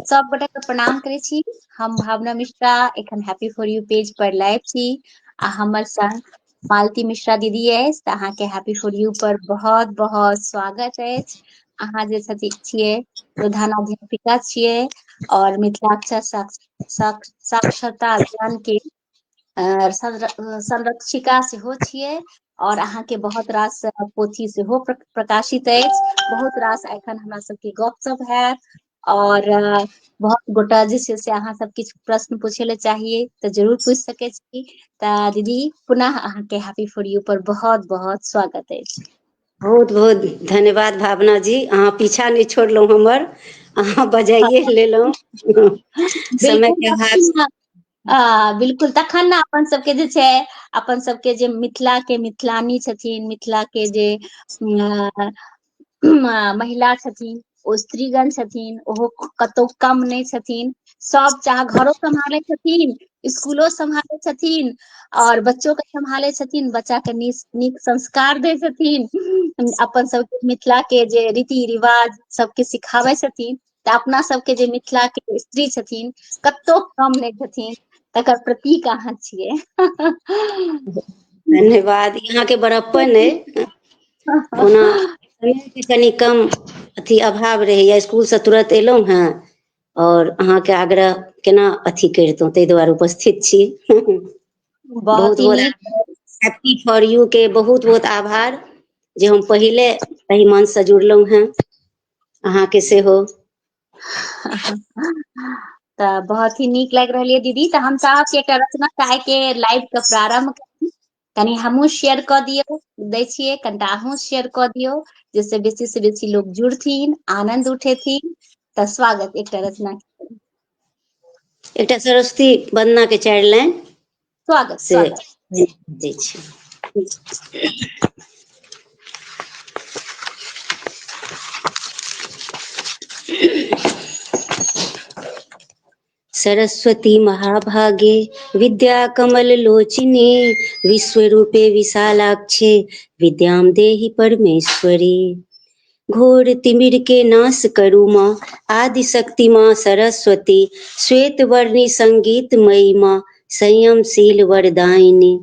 सब गोटे के प्रणाम करे छी। हम भावना मिश्रा एखन happy for U page per live छी आ हमर संग मालती मिश्रा दीदी अछि तऽ अहाँके हैप्पी फॉर यू पर बहुत बहुत स्वागत अछि। अहाँ जे छियै प्रधानाध्यापिका छियै और मिथिलाक्षर साक्षरता अभियान के संरक्षिका सेहो छियै और अहाँके बहुत रास पोथी सेहो प्रकाशित अछि। बहुत रास एखन हमरा सबके गपशप हैत और बहुत गोटा जे छै से अहाँ सब किछु प्रश्न पूछे ले चाहिए तऽ जरूर पूछि सकै छी। तऽ दीदी पुनः अहाँके हैप्पी फॉर यू पर बहुत बहुत स्वागत अछि। बहुत बहुत धन्यवाद भावना जी, अहाँ पीछा नहि छोड़लहुँ हमर, अहाँ बजाइए लेलहुँ समय के अभाव। बिल्कुल तखन ने अपन सबके जे छै अपन सबके जे मिथिला के मिथिलानी छथिन, मिथिला के जे महिला छथिन ओ स्त्रीगण छथिन ओहो कतौ कम नहि छथिन। सब चाहे घरो सम्हारै छथिन, स्कूलो सम्हारै छथिन और बच्चो के सम्हारै छथिन, बच्चा के नीक संस्कार दै छथिन, अपन सबके मिथिला के जे रीति रिवाज सबके सिखाबै छथिन। तऽ अपना सबके जे मिथिला के स्त्री छथिन कतौ कम नहि छथिन, तकर प्रतीक अहाँ छियै। धन्यवाद, यहाँ के बड़प्पन है। ओना समय के कनि कम अभाव रहैया, स्कूल से तुरंत एलहुं हेँ और अहाँके आग्रह केना करितहुँ ताहि दुआरे उपस्थित छी। बहुत ही बहुत नीक। हैप्पी फॉर यू के बहुत बहुत आभार जे हम पहिले एहि मंच से जुड़लहुं हेँ, अहाँके सेहो। तऽ बहुत ही नीक लागि रहल य दीदी। तऽ हम चाहब कि एकटा रचना चाहे के लाइव के प्रारंभ करी, कनि हमहूँ शेयर कऽ दियौ, दै छियै कनिटा अहूँ शेयर कऽ दियौ जिससे बेसी से बेसी लोग जुड़थिन, आनंद उठेथिन। तऽ स्वागत एकटा रचना। एकटा सरस्वती वंदना के 4 लाइन स्वागत से स्वागत। दै छी। सरस्वती महाभागे विद्या कमल लोचिनी विश्वरूपे विशालाक्षे विद्यां देहि परमेश्वरी। घोर तिमिर के नाश करू माँ, आदि शक्ति माँ सरस्वती, श्वेत वर्णी संगीत मयी माँ, संयमशील वरदायिनी।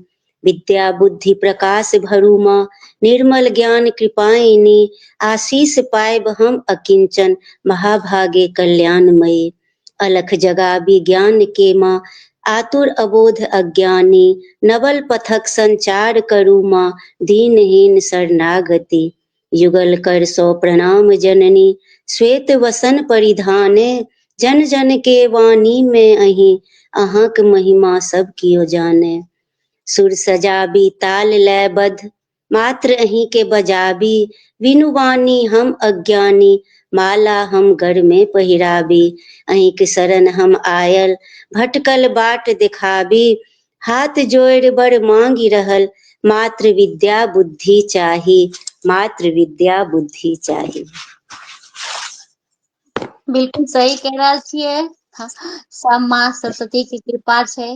विद्या बुद्धि प्रकाश भरू माँ, निर्मल ज्ञान कृपायिनी। आशीष पायब हम अकिंचन, महाभागे कल्याणमयी। अलख जगाबी ज्ञान के माँ, आतुर अबोध अज्ञानी। नवल पथक संचार करू माँ, दीनहीन शरणागति। युगल कर सौ प्रणाम जननी, श्वेत वसन परिधाने। जन जन के वाणी में अहीं, अहाँक महिमा सब कियो जाने। सुर सजाबी ताल लयबद्ध, मात्र अहीं के बजाबी। बिनु वाणी हम अज्ञानी, माला हम घर में पहिराबी। अहीं के शरण हम आयल, भटकल बाट दिखाबी। हाथ जोड़ बड़ मांगि रहल, मात्र विद्या बुद्धि चाही, मात्र विद्या बुद्धि चाही। बिल्कुल सही कह रहल छियै। सब माँ सरस्वती के कृपा छै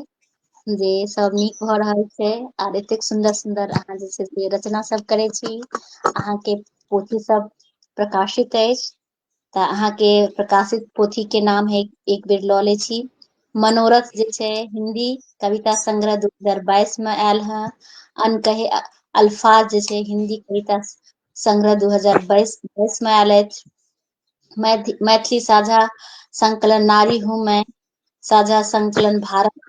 जे सब नीक भऽ रहल छै। आर एतेक सुंदर सुंदर अहाँ जे छै से रचना सब करै छी, अहाँके पोथी सब प्रकाशित अछि। तऽ अहाँके प्रकाशित पोथी के नाम है, एक बेर लऽ लै छी, मनोरथ जे छै हिन्दी कविता संग्रह 2022 में आयल है। अनकहे अल्फाज जे छै हिन्दी कविता संग्रह 2022 में आयल अछि। मैथिली साझा संकलन नारी हूँ मैं, साझा संकलन भारत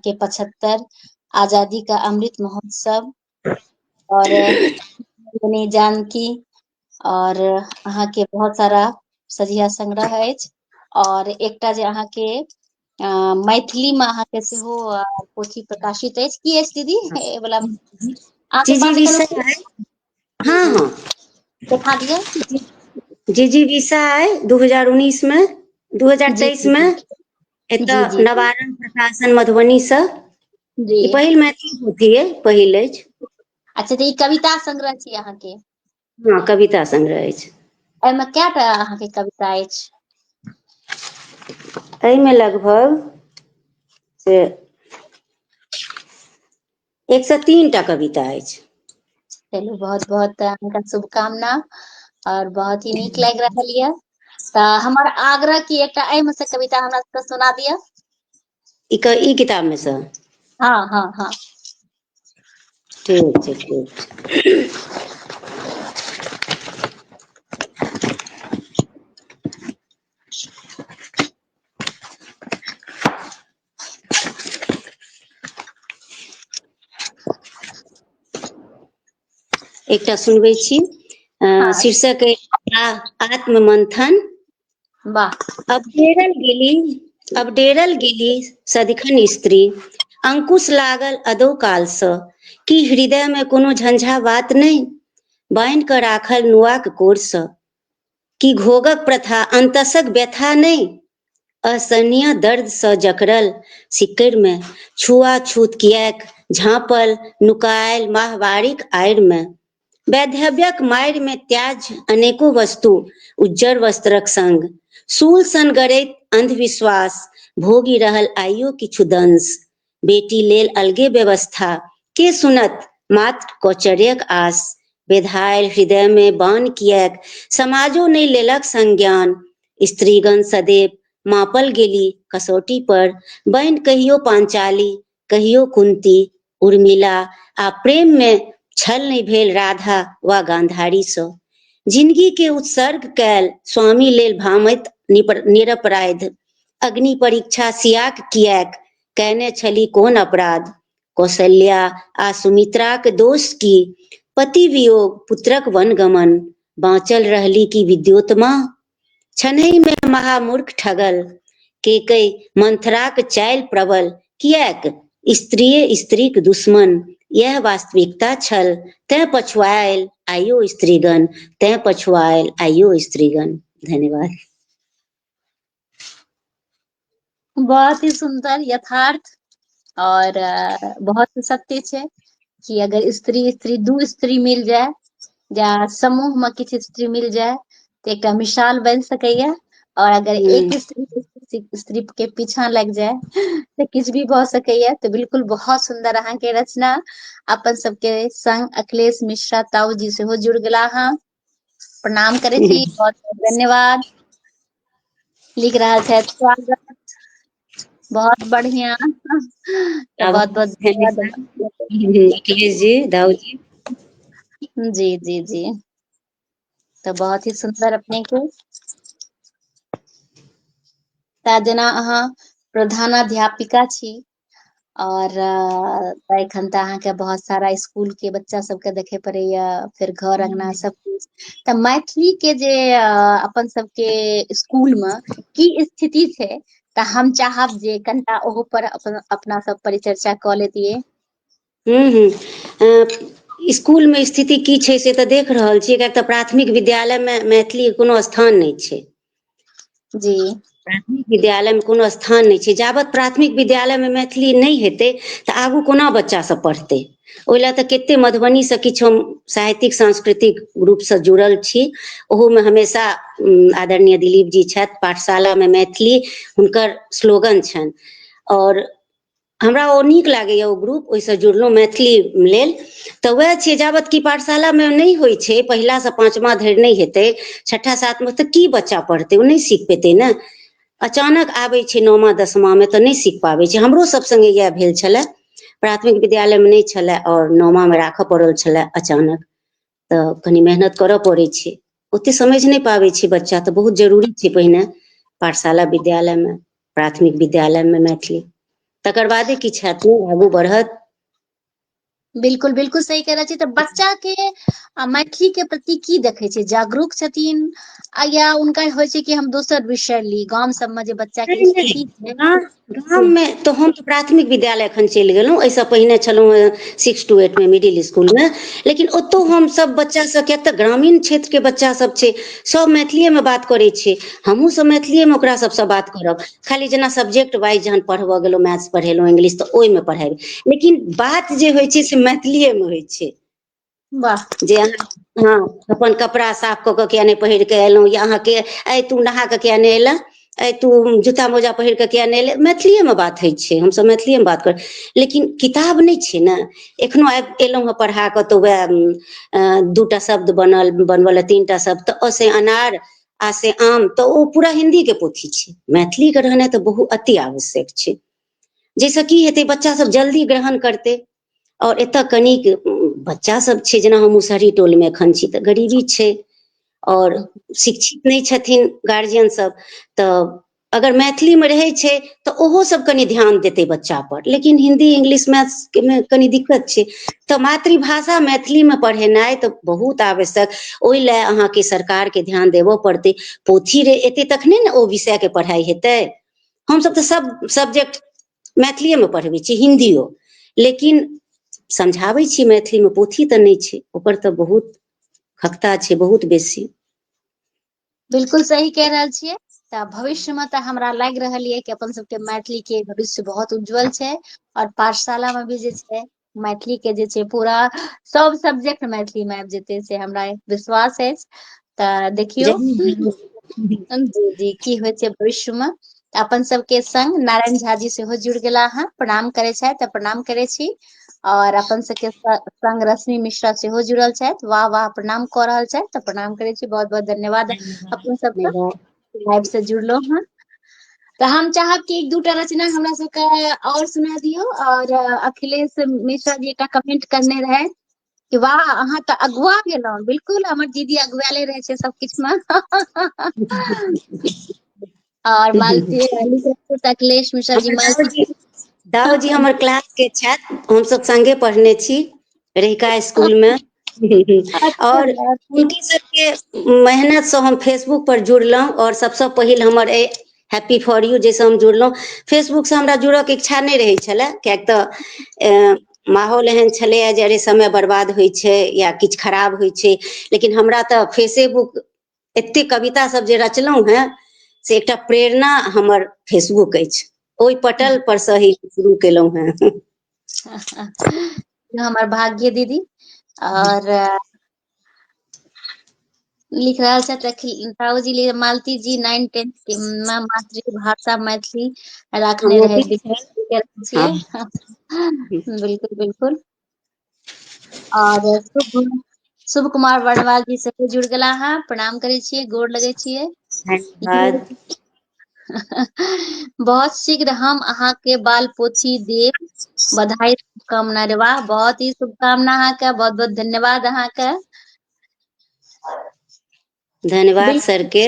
के 75 आजादी का अमृत महोत्सव और जानकी और अहाँ के बहुत सारा सजिया संग्रह अछि। और एकटा जे अहाँ के मैथिली में अहाँ के सेहो पोथी प्रकाशित अछि। की अछि दीदी ए वाला अहाँ के जी पास एखन विषय है। हाँ हाँ देखा दिअ। जी विषय है 2019 में, जी 2023 में एतऽ जी जी नवारन प्रकाशन मधुबनी से जी। ई पहिल मैथिली पोथी है, पहिल अछि। अच्छा, तऽ ई कविता संग्रह छी अहाँ के? हाँ कविता संग्रह अछि। एहिमे कएटा अहाँ के कविता अछि? एहिमे लगभग से 103 टा कविता अछि। चलू बहुत बहुत अहाँका शुभकामना और बहुत ही नीक लागि रहल यऽ। तऽ हमर आग्रह की एकटा एहिमे से कविता हमरा सबके सुना दिअ। ई किताब में से? हाँ हाँ हाँ। ठीक छै, ठीक छै। एकटा सुनबै छी, हाँ शीर्षक आत्ममंथन। वाह। अब डेरल गेली सदिखन स्त्री, अंकुश लागल अदौ कालसँ, की हृदय में कोनो झंझावात नहि, बान्हि कऽ राखल नुआक कोरसँ, की घोगक प्रथा अन्तसक व्यथा नहि, असहनीय दर्दसँ जकरल सिक्कड़ि में छुआछूत किएक झाँपल नुकायल माहवारीक आड़ि में, वैधव्यक मारि में त्याज अनेको वस्तु उज्जर वस्त्रक संग, सूल सन गड़ैत अन्धविश्वास भोगि रहल आइयो किछु दंश, बेटी लेल अलगे व्यवस्था के सुनत मात्र कौचर्यक आस, बेधायल हृदय में बान किएक समाजो नहि लेलक संज्ञान, स्त्रीगण सदैव मापल गेली कसौटी पर, बनि कहियो पांचाली कहियो कुन्ती उर्मिला, आ प्रेम में छल नहि भेल राधा वा गांधारीसँ, जिनगी के उत्सर्ग कैल स्वामी लेल भामैत निरपराध, अग्नि परीक्षा सियाक किएक कएने छली कोन अपराध, कौशल्या आ सुमित्राक दोष की, पति वियोग पुत्रक वनगमन, बाँचल रहली कि विद्योतमा, छनहि में महामूर्ख ठगल, केकई मंथराक चालि प्रबल, किएक स्त्रीये स्त्रीक दुश्मन, यह वास्तविकता छल तें पछुआयल आइयो स्त्रीगण, तें पछुआयल आइयो स्त्रीगण। धन्यवाद। बहुत ही सुंदर, यथार्थ और बहुत ही सत्य छै कि अगर स्त्री दू स्त्री मिल जाए या समूह में किछु स्त्री मिल जाए तो एकटा मिसाल बन सकैया, और अगर एक स्त्री के पीछा लग जाए तो किछु भी भ सकैया। तो बिल्कुल बहुत सुंदर अहाँ के रचना, अपन सबके संग अखिलेश मिश्रा ताऊ जी सेहो जुड़ गेला हँ, प्रणाम करै छी, बहुत बहुत धन्यवाद। लिख रहल छथि स्वागत, बहुत बढ़िया, तो बहुत बहुत धन्यवाद। अखिलेश जी, दाऊ जी। जी जी जी, तो बहुत ही सुंदर अपने के। जेना अहाँ प्रधानाध्यापिका छी और एखन तऽ अहाँके बहुत सारा स्कूल के बच्चा सबके देखे पड़ैया, फिर घर अंगना सब कुछ, तऽ मैथिली के जे अपन सबके स्कूल में की स्थिति छै, तऽ हम चाहब जे कनिटा ओहो पर अपना सब परिचर्चा कऽ लेतियै। स्कूल में स्थिति की छै से तऽ देख रहल छियै, किएक तऽ प्राथमिक विद्यालय में मैथिली कोनो स्थान नहि छै। जी। प्राथमिक विद्यालय में कोनो स्थान नहि छै, जाबत प्राथमिक विद्यालय में मैथिली नहि हेतै तऽ आगू कोना बच्चा सब पढ़तै। ओहि लए तऽ कतेक मधुबनीसँ किछु हम साहित्यिक सांस्कृतिक रूपसँ जुड़ल छी, ओहूमे हमेशा आदरणीय दिलीप जी छथि, पाठशाला में मैथिली हुनकर स्लोगन छनि, और हमरा ओ नीक लागैए ओ ग्रुप, ओहिसँ जुड़लहुँ मैथिली लेल। तऽ वएह छै, जाबत कि पाठशाला में नहि होइ छै, पहिलासँ पाँचमा धरि नहि हेतै, छठा सातमे तऽ की बच्चा पढ़तै, ओ नहि सीख पेतै ने। अचानक आबै छै नौमा दसमा में तऽ नहि सीख पाबै छै, हमरो सब संगे इएह भेल छलै। प्राथमिक विद्यालय में नहि छलए और नौमा में राखऽ पड़ल छलए अचानक, तऽ कनि मेहनत करऽ पड़ै छै, ओतेक समझि नहि पाबै छै बच्चा, तऽ बहुत जरूरी छै पहिने पाठशाला विद्यालय में प्राथमिक विद्यालय में मैथिली, तकर बादे किछु हैत ने आगू बढ़त। बिल्कुल बिल्कुल सही कह रहल छी। तऽ बच्चा के मैथिली के प्रति की देखै छै, जागरूक छथिन या हुनका होइ छै कि हम दोसर विषय ली, गाम सबमे जे बच्चा के नहि स्थिति नहि, छै गाम में तऽ हम प्राथमिक विद्यालय एखन चलि गेलहुँ, एहिसँ पहिने छलहुँ हेँ 6 to 8 में मिडिल स्कूल में, लेकिन ओतौ हम सब बच्चा सब, किएक तऽ ग्रामीण क्षेत्र के बच्चा सब छै, सब मैथिलीए में बात करै छै, हमहूँ सब मैथिलीए में ओकरा सबसँ बात करब, खाली जेना सब्जेक्ट वाइज जहन पढ़बऽ गेलहुँ, मैथ्स पढ़ेलहुँ, इंग्लिश, तऽ ओहिमे पढ़ेबै, लेकिन बात जे होइ छै से मैथिलीए में होइ छै। वाह। जे अहाँ अपन कपड़ा साफ कऽ कऽ किया नहि पहिर कऽ एलहुँ, या अहाँके आइ तू नहा कऽ किया नहि एलऽ, आइ तू जूता मोजा पहिर कऽ किया नहि एलै, मैथिलीए में बात होइ छै, हमसब मैथिलीए में बात कर, लेकिन किताब नहि छै ने। एखनो एलहुँ हेँ पढ़ा कऽ तऽ वएह 2टा शब्द बनल, बनबऽ लए 3टा शब्द, तऽ अ से अनार आ से आम तो ओ पूरा हिंदी के पोथी छै, मैथिली के रहनाइ तऽ बहुत अति आवश्यक छै। जाहिसँ की हेतै, बच्चा सब जल्दी ग्रहण करतै। और एतऽ कनिक बच्चा सब छै, जेना हम मुसहरी टोल में एखन छी तऽ गरीबी छै और शिक्षित नहि छथिन गार्जियन सब, तऽ अगर मैथिलीमे रहै छै तऽ ओहो सब कनि ध्यान देतै बच्चा पर, लेकिन हिन्दी इंग्लिश मैथ्समे कनि दिक्कत छै। तऽ मातृभाषा मैथिलीमे पढ़ेनाइ तऽ बहुत आवश्यक, ओहि लए अहाँके सरकारके ध्यान देबऽ पड़तै। पोथी रे एतै तखने ने ओ विषयके पढ़ाइ हेतै। हमसभ तऽ सब सब्जेक्ट मैथिलीएमे पढ़बै छी, हिन्दियो, लेकिन समझाबै छी मैथिलीमे, पोथी तऽ नहि छै, ओकर तऽ बहुत खगता छै, बहुत बेसी। बिल्कुल सही कह रहल छियै। तऽ भविष्य में तऽ हमरा लागि रहल ये कि अपन सबके मैथिली के भविष्य बहुत उज्जवल छै। और पाठशाला में भी जे छै मैथिली के जे छै पूरा सब सब्जेक्ट मैथिली में आबि जेतै, से हमरा विश्वास अछि। तऽ देखियौ जी जी की होइ छै भविष्य में। अपन सबके संग नारायण झा जी सेहो जुड़ गेला हं, प्रणाम करै छथि तऽ प्रणाम करै छी। और अपन सबके संग रश्मि मिश्रा सेहो जुड़ल छथि, वाह वाह प्रणाम कऽ रहल छथि, तऽ प्रणाम करै छी, बहुत बहुत धन्यवाद अपनो सबके लाइव से जुड़लहुं हं। तऽ हम चाहब कि एक दूटा रचना हमरा सबके और सुना दियौ। और अखिलेश मिश्रा जी एकटा कमेंट करने रहै कि वाह अहाँ तऽ अगुआ गेलहुं, बिल्कुल हमर दीदी अगुआले रहे छै सबकिछु में। और मालती अखिलेश मिश्रा जी मालती दाऊ जी हमर क्लास के छथि, हमसब संगे पढ़ने छी रहिका स्कूल में। और अच्छा हुनके सबके मेहनतसँ हम फेसबुक पर जुड़लहुँ, और सबसँ पहिल हमर हैप्पी फॉर यू जाहिसँ हम जुड़लहुँ। फेसबुकसँ हमरा जुड़ऽके इच्छा नहि रहै छलए, किएक तऽ माहौल एहन छलैए जे अरे समय बर्बाद होइ छै या किछु खराब होइ छै, लेकिन हमरा तऽ फेसेबुक एतेक कविता सब जे रचलहुँ हेँ से एकटा प्रेरणा हमर फेसबुक अछि, ओहि पटल परसँ ही शुरू केलहुँ हेँ। हमर भाग्य दीदी। और लिख रहल छथि ताऊ जी, मालती जी 9th-10th में मातृभाषा मैथिली राखने रहे मोदी छियै। हँ बिल्कुल बिल्कुल। और शुभ कुमार वर्णवाल जी से जुड़ गेला है, प्रणाम करे छियै, गोर लगे छियै। धन्यवाद। बहुत शीघ्र हम अहाँके बाल पोथी देब, बधाई शुभकामना रे वाह, बहुत ही शुभकामना अहाँके, बहुत बहुत धन्यवाद अहाँके। धन्यवाद बिल्कुल। सर के।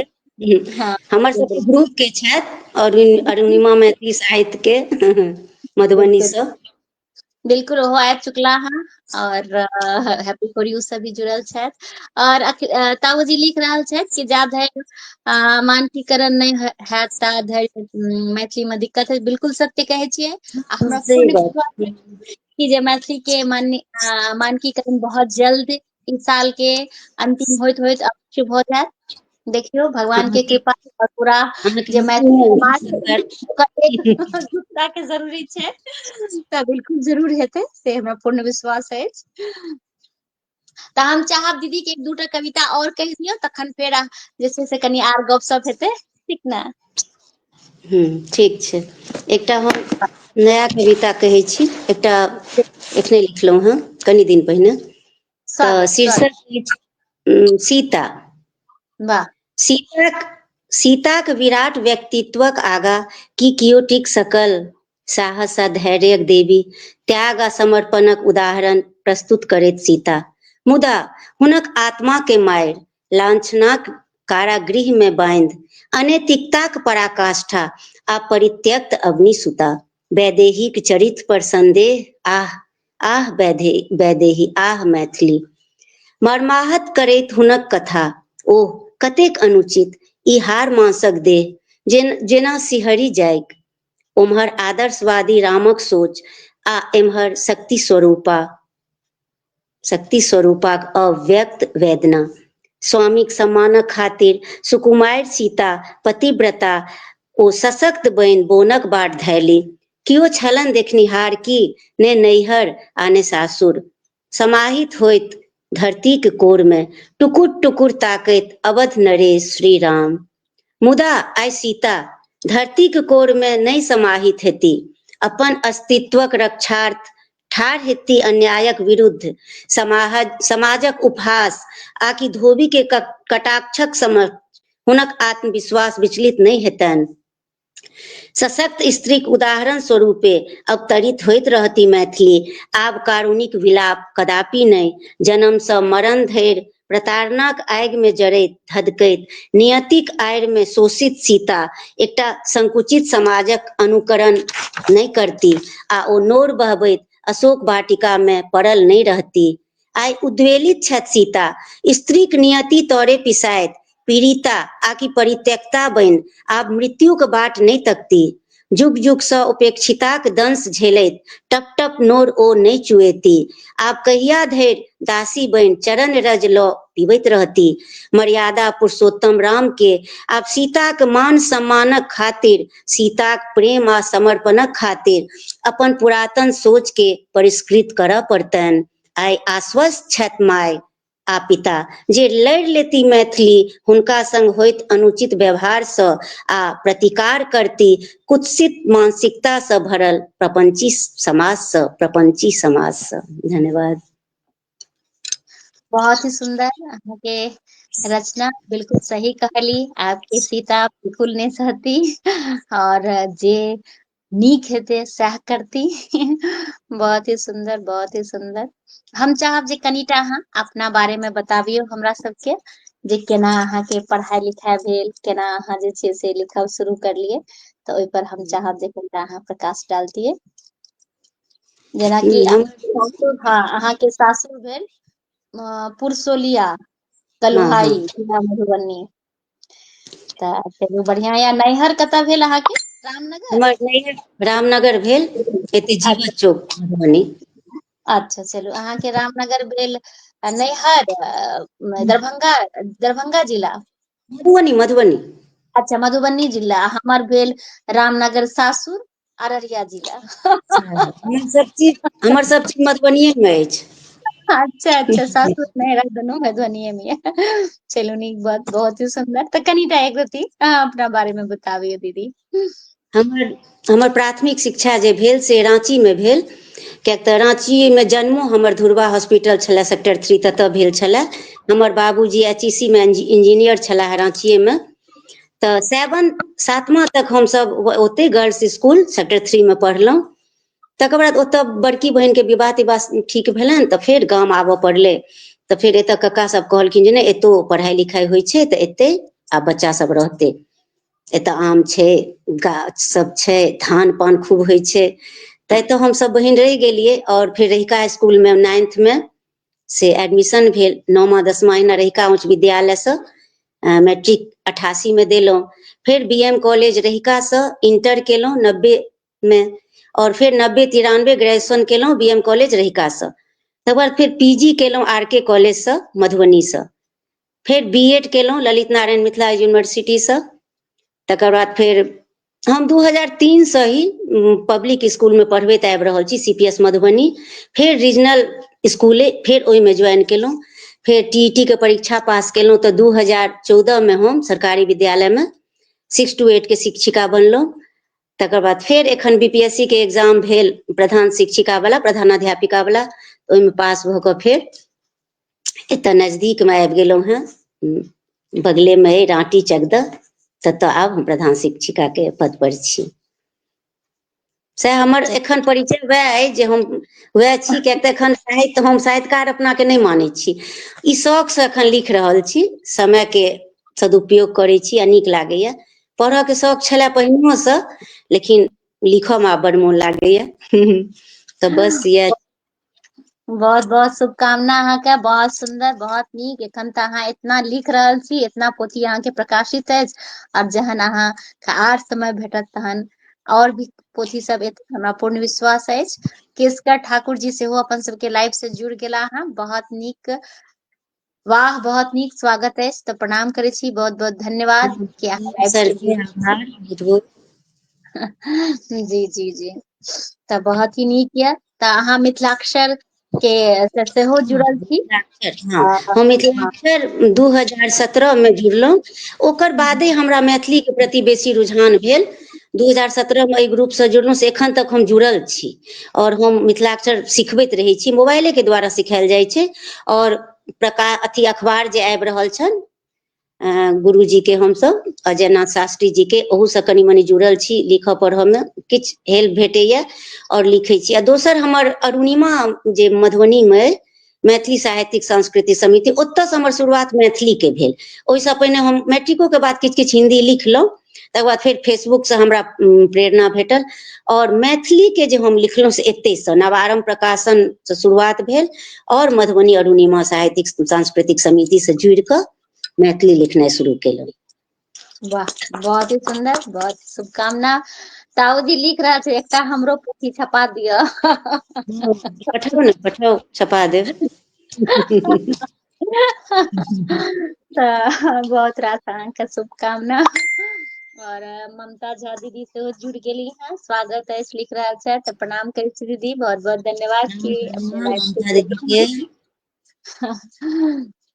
हाँ हमर सबके बिल्कुल ग्रुप के छथि अरुणिमा मैथिली साहित्य के बिल्कुल मधुबनीसँ। बिल्कुल ओहो आबि चुकला हन। और हैप्पी फॉर यू से भी जुड़ल छथि। और ताऊ जी लिख रहल छथि कि जा धरि मानकीकरण नहि हैत ता धरि मैथिली में दिक्कत है, बिल्कुल सत्य कहै छियै। आ हमरा सही पूर्ण विश्वास बात। कि जे मैथिली के मानकीकरण बहुत जल्द इस साल के अंतिम होइत होइत अवश्य भ जायत। देखियौ भगवान के कृपा और पूरा जे मैथिली समाज के जरूरी छै, तऽ बिल्कुल जरूर हेतै से हमरा पूर्ण विश्वास अछि। तऽ हम चाहब दीदी के एक दूटा कविता और कहि दियौ, तखन फेर जे छै से कनि आर गपशप हेतै, ठीक ने। ठीक छै, एकटा हम नया कविता कहै छी, एकटा एखने लिखलहुँ हेँ कनि दिन पहिने। तऽ स्वागत स्वागत शीर्षक अछि सीता। वाह। सीताक विराट व्यक्तित्वक आगा की कियो टिक सकल, साहस आ धैर्यक देवी त्याग आ समर्पणक उदाहरण प्रस्तुत करैत सीता, मुदा हुनक आत्मा के मारि लाछनाक कारागृह में बाँधि अनैतिकताक पराकाष्ठा आ परित्यक्त अग्नि सुता, वैदेहिक चरित्र पर संदेह आह वैदेही आह मैथिली, मर्माहत करैत हुनक कथा ओह कतेक अनुचित ई हार मासक देह जेना सिहरी जाइक, उम्हर आदर्शवादी रामक सोच आ एम्हर शक्ति स्वरूपाक अव्यक्त वेदना, स्वामीक सम्मानक खातिर सुकुमारि सीता पतिव्रता ओ सशक्त बनि बोनक बाट धैली, किओ छलनि देखनिहार की ने नैहर आ ने सासुर, समाहित होइत धरतीक कोर में टुकुर टुकुर ताकैत अवध नरेश श्री राम, मुदा आइ सीता धरतीक कोर में नहि समाहित हेती, अपन अस्तित्वक रक्षार्थ ठाढ़ हेती अन्यायक विरुद्ध, समाजक उपहास आकि धोबी के कटाक्षक समक्ष हुनक आत्मविश्वास विचलित नहि हेतनि। सशक्त स्त्रीक उदाहरण स्वरूपे अवतरित होइत रहती मैथिली। आब कारुणिक विलाप कदापि नहि। जन्मसँ मरण धरि प्रताड़नाक आगिमे जरैत धधकैत नियतिक आड़िमे शोषित सीता एकटा संकुचित समाजक अनुकरण नहि करती आ ओ नोर बहबैत अशोक वाटिकामे पड़ल नहि रहती। आइ उद्वेलित छथि सीता, स्त्रीक नियति तरे पिसाइत पीड़िता आकि परित्यक्ता बनि आब मृत्युक बाट नहि तकती। जुग जुगसँ उपेक्षिताक दंश झेलैत टप टप नोर ओ नहि चुएती। आब कहिया धरि दासी बनि चरण रज लऽ पीबैत रहती। मर्यादा पुरुषोत्तम राम के आब सीताक मान सम्मानक खातिर, सीताक प्रेम आ समर्पणक खातिर अपन पुरातन सोच के परिष्कृत करऽ पड़तनि। आइ आश्वस्त छथि माय आ पिता जे लड़ि लेती मैथिली हुनका संग होइत अनुचित व्यवहारसँ आ प्रतिकार करती कुत्सित मानसिकतासँ भरल प्रपंची समाजसँ। धन्यवाद। बहुत ही सुंदर अहाँके रचना, बिल्कुल सही कहली। आपके सीता बिल्कुल नहीं सहती और जे नीक हेतै सएह करती। बहुत ही सुंदर, बहुत ही सुंदर। हम चाहब जे कनिटा अहाँ अपना बारे में बताबियौ हमरा सबके, जे केना अहाँके पढ़ाई लिखाई भेल, केना अहाँ जे छै से लिखब शुरू करलियै, तऽ ओहि पर हम चाहब जे कनिटा अहाँ प्रकाश डालतियै। जेनाकि हम हाँ, अहाँके सासुर भेल पुरसोलिया, हाँ हाँ कलुहाई, जिला मधुबनी। तऽ चलू बढ़िया या। नैहर कतऽ भेल अहाँके? रामनगर? हमर नैहर रामनगर भेल, एते जीवछ अच्छा चौक मधुबनी। अच्छा, चलू अहाँके रामनगर भेल। नैहर दरभंगा, दरभंगा जिला? मधुबनी मधुबनी। अच्छा, मधुबनी जिला। हमर भेल रामनगर सासुर, अररिया जिला। हमर सब चीज मधुबनीये में अछि। अच्छा अच्छा, सासुर नैहर दुनू मधुबनीये में ये। चलू नीक बात, बहुत ही सुंदर। तऽ कनिटा एक रती अहाँ अपना बारे में बताबियौ दीदी। हमर प्राथमिक शिक्षा जे भेल से राँची में भेल। किएक तऽ राँचीमे जन्मो हमर धुरवा हॉस्पिटल छलए सेक्टर 3, ततऽ भेल छलए। हमर बाबूजी HEC में इंजीनियर छलाह राँचीये में। तऽ 7वाँ तक हमसभ ओतै गर्ल्स स्कुल सेक्टर 3 में पढ़लहुँ। तकर बाद ओतऽ बड़की बहिनके विवाह तिवाह ठीक भेलनि तऽ फेर गाम आबऽ पड़लै। तऽ फेर एतऽ कक्का सब कहलखिन जे नहि, एतौ पढ़ाइ लिखाइ होइ छै तऽ एतै आब बच्चा सब रहतै। एतऽ आम छै, गाछ सब छै, धान पान खूब होइ छै। तऽ एतऽ हमसभ बहिन रहि गेलियै। और फेर रहिका इसकुलमे 9th में से एडमिशन भेल। 9मा 10मा अहिना रहिका उच्च विद्यालयसँ मैट्रिक 88 में देलहुँ। फेर BM कॉलेज रहिकासँ इंटर केलहुँ 90 में। और फेर 90-93 ग्रेजुएशन केलहुँ BM कॉलेज रहिकासँ। तकर बाद फेर PG केलहुँ RK कॉलेजसँ मधुबनीसँ। फेर B.Ed केलहुँ ललित नारायण मिथिला यूनिवर्सिटीसँ। तकर बाद फेर हम 2003 ही पब्लिक स्कूल में पढ़बैत आबि रहल छी, CPS मधुबनी। फेर रीजनल स्कूले फेर ओहिमे ज्वाइन केलहुँ। फेर TET के परीक्षा पास केलहुँ तऽ 2014 में हम सरकारी विद्यालय में 6 to 8 के शिक्षिका बनलहुँ। तकर बाद फेर एखन BPSC के एग्जाम भेल, प्रधान शिक्षिकावला, प्रधानाध्यापिकावला। ओहिमे पास भऽ कऽ फेर एतऽ नजदीकमे आबि गेलहुँ हेँ, बगलेमे अइ राँटी चकदह। ततऽ आब हम प्रधान शिक्षिकाके पद पर छी। सएह हमर एखन परिचय वएह अइ जे हम वएह छी। किएक तऽ एखन साहित्य, हम साहित्यकार अपनाके नहि मानै छी। ई शौकसँ एखन लिख रहल छी, समयके सदुपयोग करै छी आ नीक लागैए। पढ़यके शौक छलए पहिनोसँ, लेकिन लिखयमे आब बड़ मोन लागैए। तऽ बस इएह। बहुत बहुत शुभकामना अहाँके। बहुत सुंदर, बहुत नीक। एखन तऽ अहाँ इतना लिख रहल छी, इतना पोथी अहाँके प्रकाशित अछि। और जहन अहाँ आर समय भेटत तहन और भी पोथी सब एतै, हमरा पूर्ण विश्वास अछि। केसकर ठाकुर जी सेहो अपन सबके लाइफ से जुड़ गेला हँ। बहुत नीक, वाह, बहुत नीक स्वागत अछि। तऽ प्रणाम करै छी, बहुत बहुत धन्यवाद कि अहाँ लाइव सर से के जुड़ल छी। आभार बहुत बहुत। जी जी जी। तऽ बहुत ही नीक यऽ। तऽ अहाँ मिथिलाक्षर के सेहो जुड़ल छी? हाँ, हम मिथिलाक्षर 2017 में जुड़लहुँ। ओकर बादे हमरा मैथिलीके प्रति बेसी रुझान भेल। 2017 में एहि ग्रुपसँ जुड़लहुँ, से एखन तक हम जुड़ल छी। और हम मिथिलाक्षर सिखबैत रहै छी, मोबाइलेके द्वारा सिखाएल जाइ छै। और अथी अखबार जे आबि रहल छनि गुरुजी के हमसब अजयनाथ शास्त्री जी के ओहू से कनि मनि जुड़ल छी, लिखऽ पढ़ऽ में किछु हेल्प भेटैया और लिखै छी। आ दोसर हमर अरुणिमा जे मधुबनी में मैथिली साहित्यिक सांस्कृतिक समिति, ओतऽसँ हमर शुरुआत मैथिली के भेल। ओहिसँ पहिने हम मैट्रिको के बाद किछु किछु हिन्दी लिखलहुँ, तकर बाद फेर फेसबुक से हमरा प्रेरणा भेटल और मैथिली के जे हम लिखलहुँ से एतयसँ नवारम्भ प्रकाशन से शुरुआत भेल और मधुबनी अरुणिमा साहित्यिक सांस्कृतिक समिति से जुड़ि कऽ मैथिली लिखनाइ शुरू केलहुँ। वाह, बहुत ही सुंदर, बहुत शुभकामना। ताऊ जी लिख रहा छै, एकटा हमरो पोथी छपा दिया। पठाउ ने, पठाउ, छपा देब। बहुत रास अहाँके शुभकामना। और ममता झा दीदी से जुड़ गेली हैं, स्वागत है, लिख रहा है, तो प्रणाम करै छी दीदी, बहुत बहुत धन्यवाद कि अपने लाइफ ममता दीदी के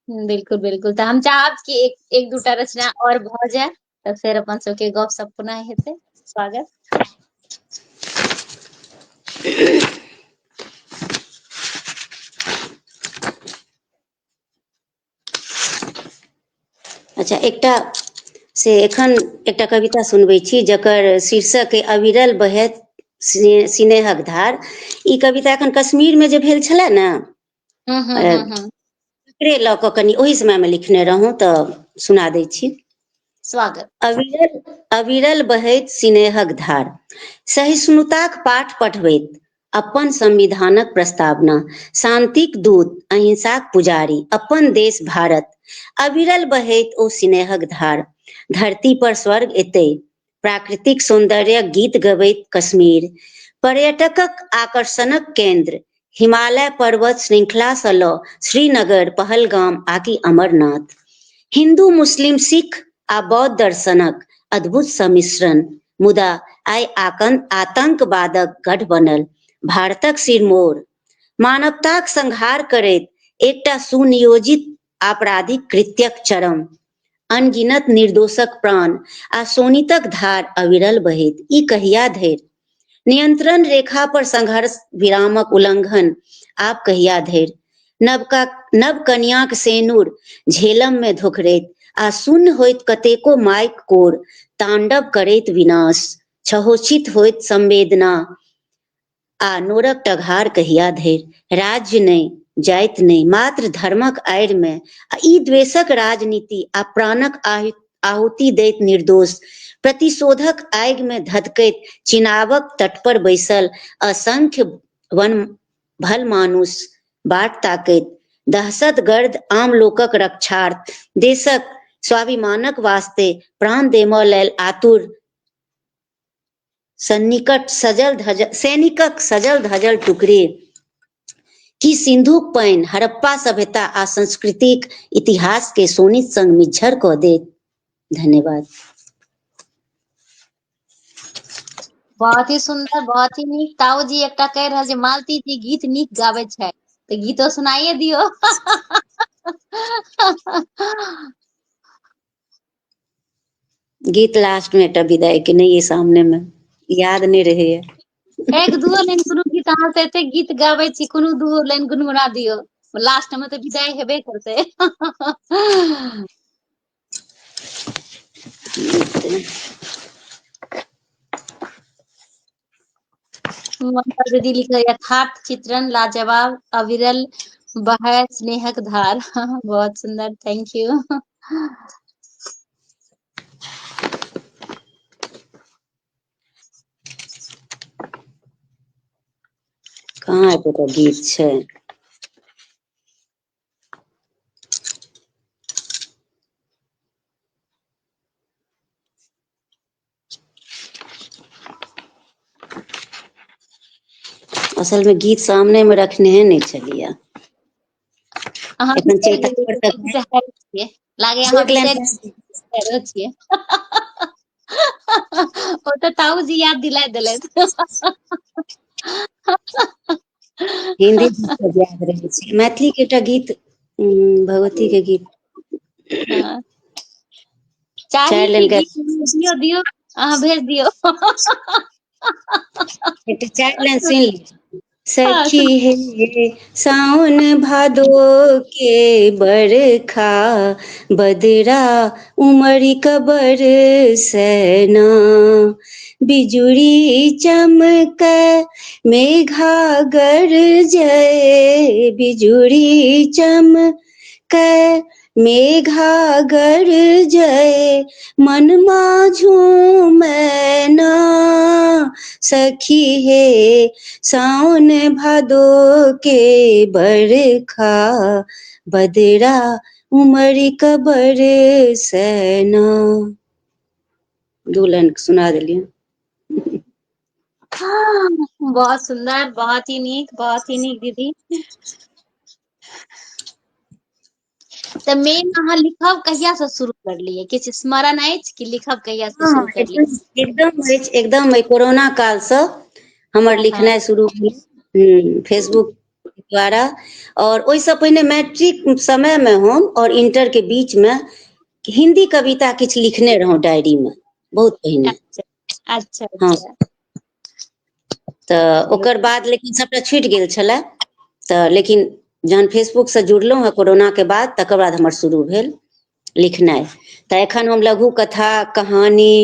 बिल्कुल बिल्कुल। तो हम चाहब कि एक दूटा रचना और भ जाए, तो फिर अपन सबके गप सब पुनः हेतै। स्वागत। अच्छा, एकटा से एखन एकटा कविता सुनबै छी जकर शीर्षक अइ अविरल बहैत स्नेहक धार। ई कविता एखन कश्मीर में जे भेल छलै ने, तकरे लऽ कऽ कनि ओहि समय में लिखने रहौं, तऽ सुना दै छी। स्वागत। अविरल अविरल बहैत स्नेहक धार, सहिष्णुताक पाठ पढ़बैत अपन संविधानक प्रस्तावना, शांतिक दूत अहिंसाक पुजारी अपन देश भारत, अविरल बहैत ओ स्नेहक धार, धरती पर स्वर्ग एतै, प्राकृतिक सौंदर्यक गीत गबैत कश्मीर, पर्यटकक आकर्षणक केंद्र, हिमालय पर्वत श्रृंखला सँ लऽ श्रीनगर पहलगाम आकि अमरनाथ, हिन्दू मुस्लिम सिख आ बौद्ध दर्शनक अद्भुत सम्मिश्रण, मुदा आइ आतंकवादक गढ़ बनल भारतक सिरमौर, मानवताक संहार करैत एकटा सुनियोजित आपराधिक कृत्यक चरम, अनगिनत निर्दोषक प्राण आ शोणितक धार अविरल बहैत, ई कहिया धरि? नियंत्रण रेखा पर संघर्ष विरामक उल्लंघन आब कहिया धरि? नव कन्याक सेनुर झेलम में धोखरैत आ शून्य होइत कतेको माइक कोर, तांडव करैत विनाश, छहोछित होइत संवेदना आ नोरक टघार कहिया धरि? राज्य नहि, जाइत नहि, मात्र धर्मक आड़ि में आ ई द्वेषक राजनीति आ प्राणक आहुति दैत निर्दोष, प्रतिशोधक आगि में धधकैत चिनाबक तट पर बैसल असंख्य वन भल मानुष बाट ताकैत, दहशतगर्द आम लोकक रक्षार्थ, देशक स्वाभिमानक वास्ते प्राण देमऽ लेल आतुर, सैनिकक सजल धजल टुकड़े, की सिंधुक पानि हड़प्पा सभ्यता आ संस्कृतिक इतिहास के सोनित संग मिज्झर कऽ देत। धन्यवाद। बहुत ही सुंदर, बहुत ही नीक। ताऊ जी एकटा कह रहल छै मालती जी गीत नीक गाबै छै, तो गीतो सुनाइए दियो। गीत लास्ट में एकटा विदाई के, नहीं ये सामने में याद नहीं रहे। एक दूओ लाइन कोनो गीत, अहाँ तऽ एते गीत गाबै छी, कोनो दूओ लाइन गुनगुना दियौ, लास्ट में तऽ विदाई हेबे करतै। ममता दीदी लिख रही है, यथार्थ चित्रण लाजवाब, अविरल बहै स्नेहक धार। बहुत सुंदर, थैंक यू। कहाँ एतोका गीत छै? असल में गीत सामने में रखने नहीं छलियै। अहाँ एखन बिसरि चैतन्य पर तक गेलियै, छियै लागे अहाँ एक लाइन बिसरि छियै। ओ तऽ ताऊ जी याद दिला देलथि। हिन्दी गीत याद रहै छै, मैथिली के एकटा गीत, भगवती के गीत, चाही चारि की लाइन के गीत दियौ अहाँ भेज दियौ। एकटा 4 लाइन सुनि लिअ। हाँ सखी है सावन भादो के बरखा बदरा उमरी कबर सैना बिजुरी चमक मेघा गरजय बिजुरी चमक मेघा गरजय मनमा झूमैना सखी है सावन भादो के बरखा बदरा उमरी कबर सैना। दुल्हन के सुना देलियै। बहुत सुंदर, बहुत ही नीक दीदी। तऽ मेन अहाँ लिखब कहिया से शुरू करलियै, किछु स्मरण अछि कि लिखब कहिया से हाँ शुरू करलियै? एकदम कोरोना काल से हमर हाँ लिखनाइ शुरू भेल फेसबुक द्वारा। और ओहिसँ पहिने मैट्रिक समय में हम और इंटर के बीच में हिंदी कविता किछु लिखने रहौं डायरी में, बहुत पहिने। अच्छा अच्छा हाँ, अच्छा। तऽ ओकर बाद लेकिन सबटा छुटि गेल छलै। तऽ लेकिन जहन फेसबुक से जुड़लहुँ हेँ कोरोना के बाद, तकर बाद हमर शुरू भेल लिखनाइ। तऽ एखन हम लघु कथा, कहानी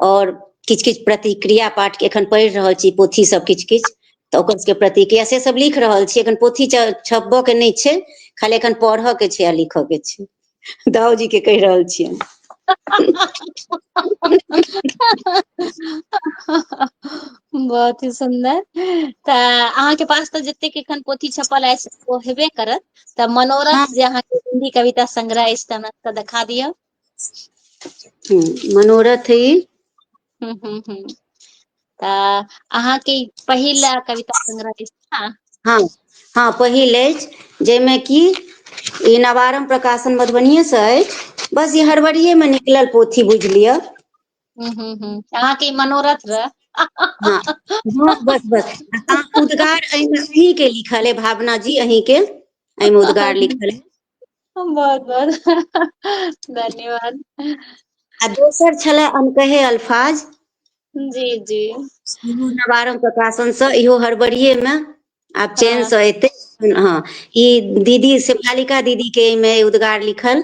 और किछु किछु प्रतिक्रिया पाठ के एखन पढ़ि रहल छी, पोथी सब किछु किछु। तऽ ओकर सबके प्रतिक्रिया से सब लिख रहल छी। एखन पोथी छपबऽ के नहि छै, खाली एखन पढ़ऽ के छै आ लिखऽ के छै। दाऊजी के कहि रहल छियनि। बहुत ही सुन्दर। तऽ अहाँके पास तऽ जतेक एखन पोथी छपल अछि ओ हेबे करत। तऽ हाँ, मनोरथ जे अहाँके हिन्दी कविता संग्रह अछि तऽ हमरा सबके देखा दिअ। मनोरथ ई तऽ अहाँके पहिल कविता संग्रह अछि ने? हाँ हाँ पहिल अछि, जाहिमे कि ई नवारम्भ प्रकाशन मधुबनीये से अछि। बस ई हड़बड़िये में निकलल पोथी, बुझि लिअ। अहाँके ई मनोरथ रहै। हाँ हाँ, बस बस उद्गार एहिमे अहीं के लिखल अइ, भावना जी अहीं के एहिमे उद्गार लिखल अइ। बहुत बहुत धन्यवाद। आ दोसर छले अनकहे अल्फाज। जी जी। इहो नवारम्भ प्रकाशन से, इहो हड़बड़िये में, आब चैन हाँ से एतै। हाँ, ई दीदी शेफालिका दीदी के एहिमे उद्गार लिखल।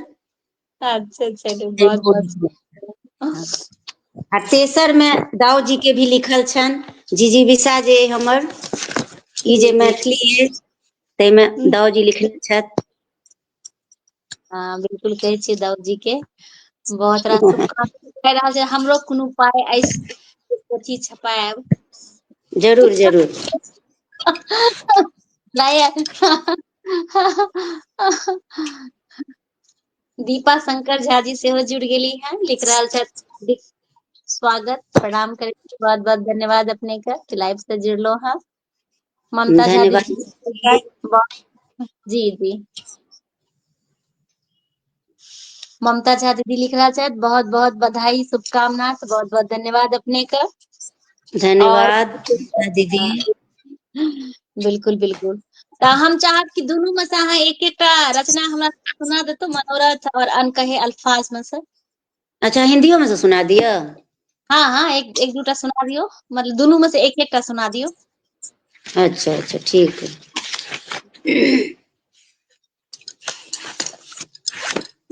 अच्छा चलू बहुत बहुत। आ तेसर में दाऊ जी के भी लिखल छनि, जीजी बिसा जे अइ हमर। ई जी जे जी। मैथिली अछि ताहिमे दाऊ जी लिखने छथि। हाँ बिल्कुल कहै छियै दाऊ जी के बहुत रास शुभकामना भऽ रहल छै। हमरो कोनो पाइ अछि पोथी छपायब। जरूर जरूर। दीपा शंकर झा जी सेहो जुड़ गेली हैं, लिख रहल छथि स्वागत प्रणाम करै छी, बहुत बहुत धन्यवाद अपने के लाइव से जुड़लो हैं। ममता झा धन्यवाद। दीदी जी जी। ममता झा दीदी लिख रहल छथि, बहुत बहुत बधाई शुभकामना, बहुत बहुत धन्यवाद अपने के। और धन्यवाद दीदी। बिल्कुल बिल्कुल। तऽ हम चाहब कि दुनू में से अहाँ एक एकटा रचना हमरा सुना देतौ, मनोरथ और अनकहे अल्फाज में से। अच्छा, हिंदियो में से सुना दिअ? हाँ हाँ, एक दूटा सुना दियौ, मतलब दुनू में से एक एकटा सुना दियौ। अच्छा अच्छा ठीक है।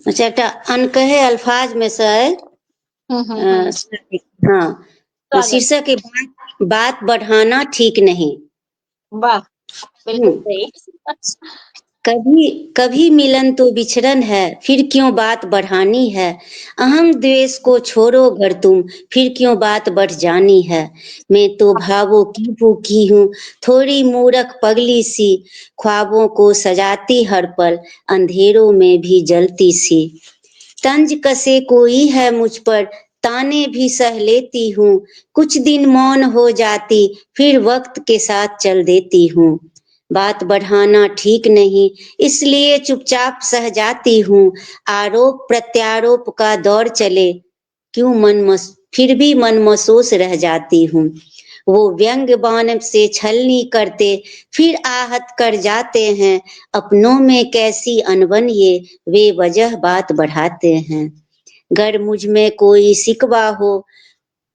अच्छा, एकटा अनकहे अल्फाज में से अइ। हम्म। हाँ, स्वागत। शीर्षक है बात बढ़ाना ठीक नहीं। वाह, हम्म, बिल्कुल सही। कभी कभी मिलन तो बिछड़न है, फिर क्यों बात बढ़ानी है। अहम द्वेष को छोड़ो घर तुम, फिर क्यों बात बढ़ जानी है। मैं तो भावों की भूखी हूँ, थोड़ी मूरख पगली सी, ख्वाबों को सजाती हर पल, अंधेरों में भी जलती सी। तंज कसे कोई है मुझ पर, ताने भी सह लेती हूँ, कुछ दिन मौन हो जाती, फिर वक्त के साथ चल देती हूँ। बात बढ़ाना ठीक नहीं, इसलिए चुपचाप सह जाती हूँ। आरोप प्रत्यारोप का दौर चले, क्यों फिर भी मन महसूस रह जाती हूँ। वो व्यंग बाण से छलनी करते, फिर आहत कर जाते हैं। अपनों में कैसी अनबन ये, बेवजह बात बढ़ाते हैं। गर मुझ में कोई सिकवा हो,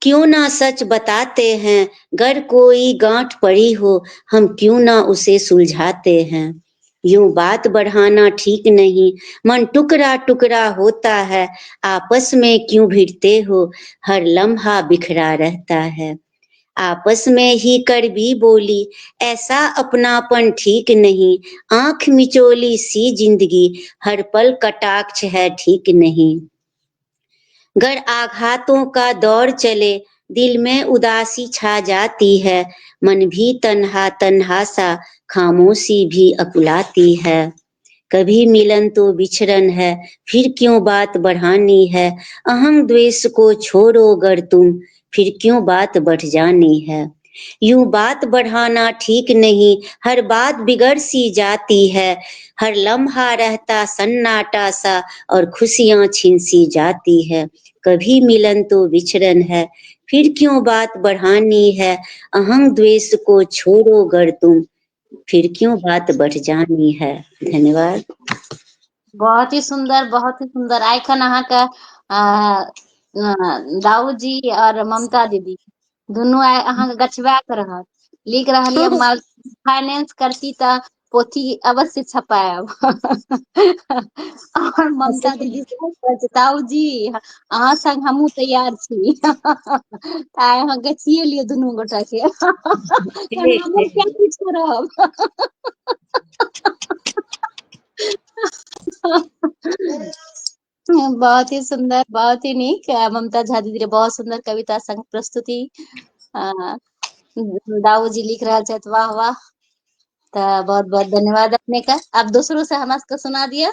क्यों ना सच बताते हैं, गर कोई गांठ पड़ी हो, हम क्यों ना उसे सुलझाते हैं। यूं बात बढ़ाना ठीक नहीं, मन टुकड़ा टुकड़ा होता है, आपस में क्यों भिड़ते हो, हर लम्हा बिखरा रहता है। आपस में ही कड़वी बोली, ऐसा अपनापन ठीक नहीं, आंख मिचोली सी जिंदगी, हर पल कटाक्ष है ठीक नहीं। गर आघातों का दौर चले, दिल में उदासी छा जाती है, मन भी तन्हा तन्हा सा, खामोशी भी अकुलाती है। कभी मिलन तो बिछड़न है, फिर क्यों बात बढ़ानी है, अहम द्वेष को छोड़ो गर तुम, फिर क्यों बात बढ़ जानी है। यूं बात बढ़ाना ठीक नहीं, हर बात बिगड़ सी जाती है, हर लम्हा रहता सन्नाटा सा, और खुशियां छिन सी जाती है। कभी मिलन तो विचरन है, फिर क्यों बात बढ़ानी है, अहम द्वेष को छोड़ो गर तुम, फिर क्यों बात बढ़ जानी है। धन्यवाद। बहुत ही सुंदर, बहुत ही सुंदर। आइखन अहाँके दाऊ जी और ममता दीदी दुनू आइ अहाँके गछबा के रहत, लिख रहलियै फाइनेंस करती तऽ पोथी अवश्य छपायब। और ममता दीदी दाऊ जी अहाँ संग हमहूँ तैयार छी। आइ अहाँ गछिए लियौ दुनू गोटा के। हमर क्या पीछे रहब। बहुत ही सुंदर, बहुत ही नीक। ममता झा दीदी रे बहुत सुंदर कविता संग प्रस्तुति। दाऊ जी लिख रहा छथि, वाह वाह। तो बहुत बहुत धन्यवाद अपने का। आप दूसरों से हमरा सबके सुना दिया।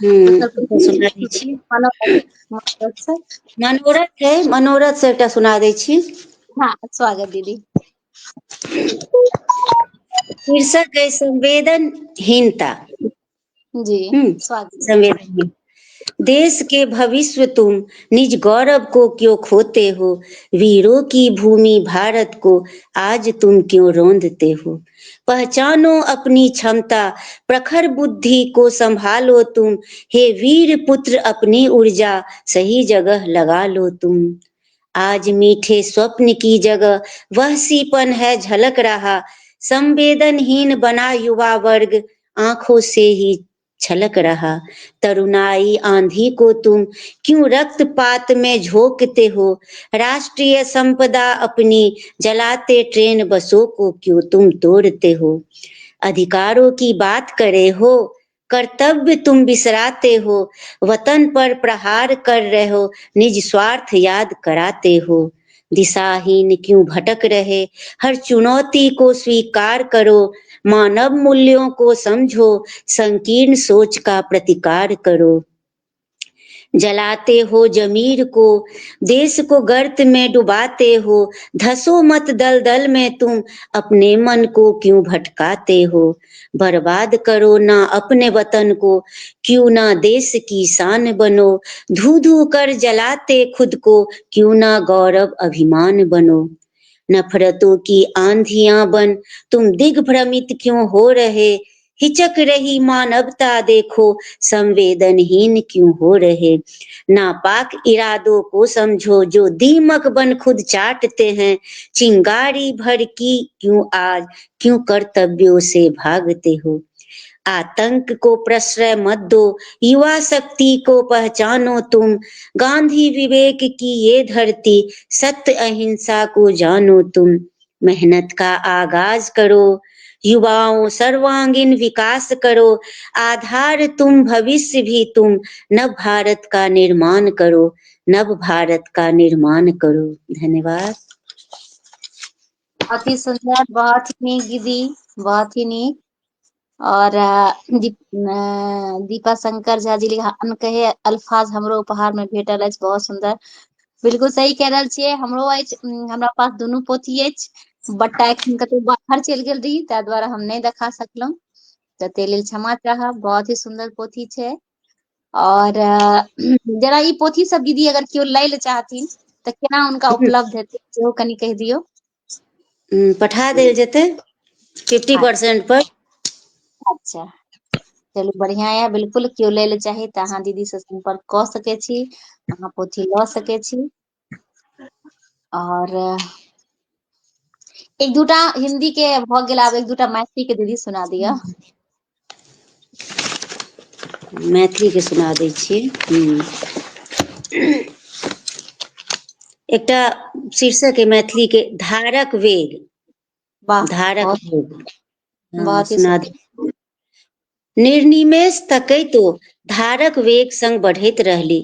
सुना दै छी। मनोरथ से। मनोरथ है, मनोरथ से एकटा सुना दै छी। हाँ, स्वागत दीदी। शीर्षक है संवेदनहीनता। जी स्वागत। संवेदनहीन। देश के भविष्य तुम, निज गौरव को क्यों खोते हो, वीरों की भूमि भारत को आज तुम क्यों रौंदते हो। पहचानो अपनी क्षमता, प्रखर बुद्धि को संभालो तुम, हे वीर पुत्र अपनी ऊर्जा सही जगह लगा लो तुम। आज मीठे स्वप्न की जगह वहसीपन है झलक रहा, संवेदनहीन बना युवा वर्ग आंखों से ही छलक रहा। तरुणाई आंधी को तुम क्यों रक्तपात में झोंकते हो, राष्ट्रीय संपदा अपनी जलाते ट्रेन बसों को क्यों तुम तोड़ते हो। अधिकारों की बात करे हो, कर्तव्य तुम बिसराते हो, वतन पर प्रहार कर रहे हो, निज स्वार्थ याद कराते हो। दिशाहीन क्यों भटक रहे, हर चुनौती को स्वीकार करो, मानव मूल्यों को समझो, संकीर्ण सोच का प्रतिकार करो। जलाते हो जमीर को, देश को गर्त में डुबाते हो, धसो मत दलदल में तुम, अपने मन को क्यों भटकाते हो। बर्बाद करो ना अपने वतन को, क्यों ना देश की शान बनो, धू धू कर जलाते खुद को, क्यों ना गौरव अभिमान बनो। नफरतों की आंधियां बन तुम दिग्भ्रमित क्यों हो रहे, हिचक रही मानवता देखो, संवेदनहीन क्यों हो रहे। नापाक इरादों को समझो, जो दीमक बन खुद चाटते हैं, चिंगारी भर की क्यों आज, क्यों कर्तव्यों से भागते हो। आतंक को प्रश्रय मत दो, युवा शक्ति को पहचानो तुम, गांधी विवेक की ये धरती, सत्य अहिंसा को जानो तुम। मेहनत का आगाज करो, युवाओं सर्वांगीण विकास करो, आधार तुम भविष्य भी तुम, नव भारत का निर्माण करो, नव भारत का निर्माण करो। धन्यवाद। बहुत ही सुंदर, बहुत ही नीक दीदी, बहुत ही नीक। और दीपा शंकर झा जी अनकहे अल्फाज हमरो उपहार में भेटल अछि, बहुत सुंदर। बिल्कुल सही कह रहल छियै। हमरो अछि, हमरा पास दुनू पोथी अछि, बट एखन कतौ बाहर चलि गेल रही, ताहि दुआरे हम नहीं देखा सकलहुँ, तऽ ताहि लेल क्षमा चाहब। बहुत ही सुंदर पोथी छै। और जरा ई पोथी सब दीदी अगर केओ लै ले चाहथिन तऽ केना हुनका उपलब्ध हेतै, सेहो कनि कहि दियौ। पठा देल जेतै 50% पर। अच्छा, चलू बढ़िया है। बिल्कुल केओ लै ले चाही तऽ अहाँ दीदी से संपर्क कऽ सकै छी, अहाँ पोथी लऽ सकै छी। और एक दूटा हिंदी के भ गेल, आब एक दूटा मैथिली के दीदी सुना दिया। मैथिली के सुना दै छी। एकटा शीर्षक है मैथिली के, धारक वेग। वाह, धारक बहुत वेग, बहुत ही सुना सुंदर। दै। निर्निमेष तकैतो धारक वेग संग बढ़ैत रहली,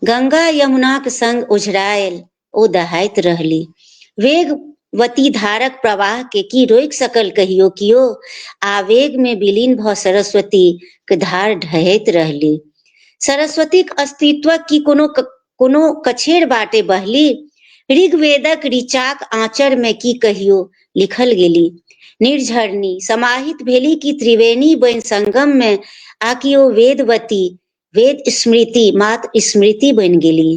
गंगा यमुनाक संग उझरायल ओ दहाइत रहली। वेगवती धारक प्रवाह के की रोकि सकल कहियो कियो, आवेग में विलीन भ सरस्वती के धार ढहैत रहली। सरस्वतीक अस्तित्व की कोनो कछेर बाटे बहली, ऋग्वेदक ऋचाक आँचर में की कहियो लिखल गेली। निर्झरनी समाहित भेली की त्रिवेणी बन संगम में, आकि ओ वेदवती वेद स्मृति मात्र स्मृति बन गेली।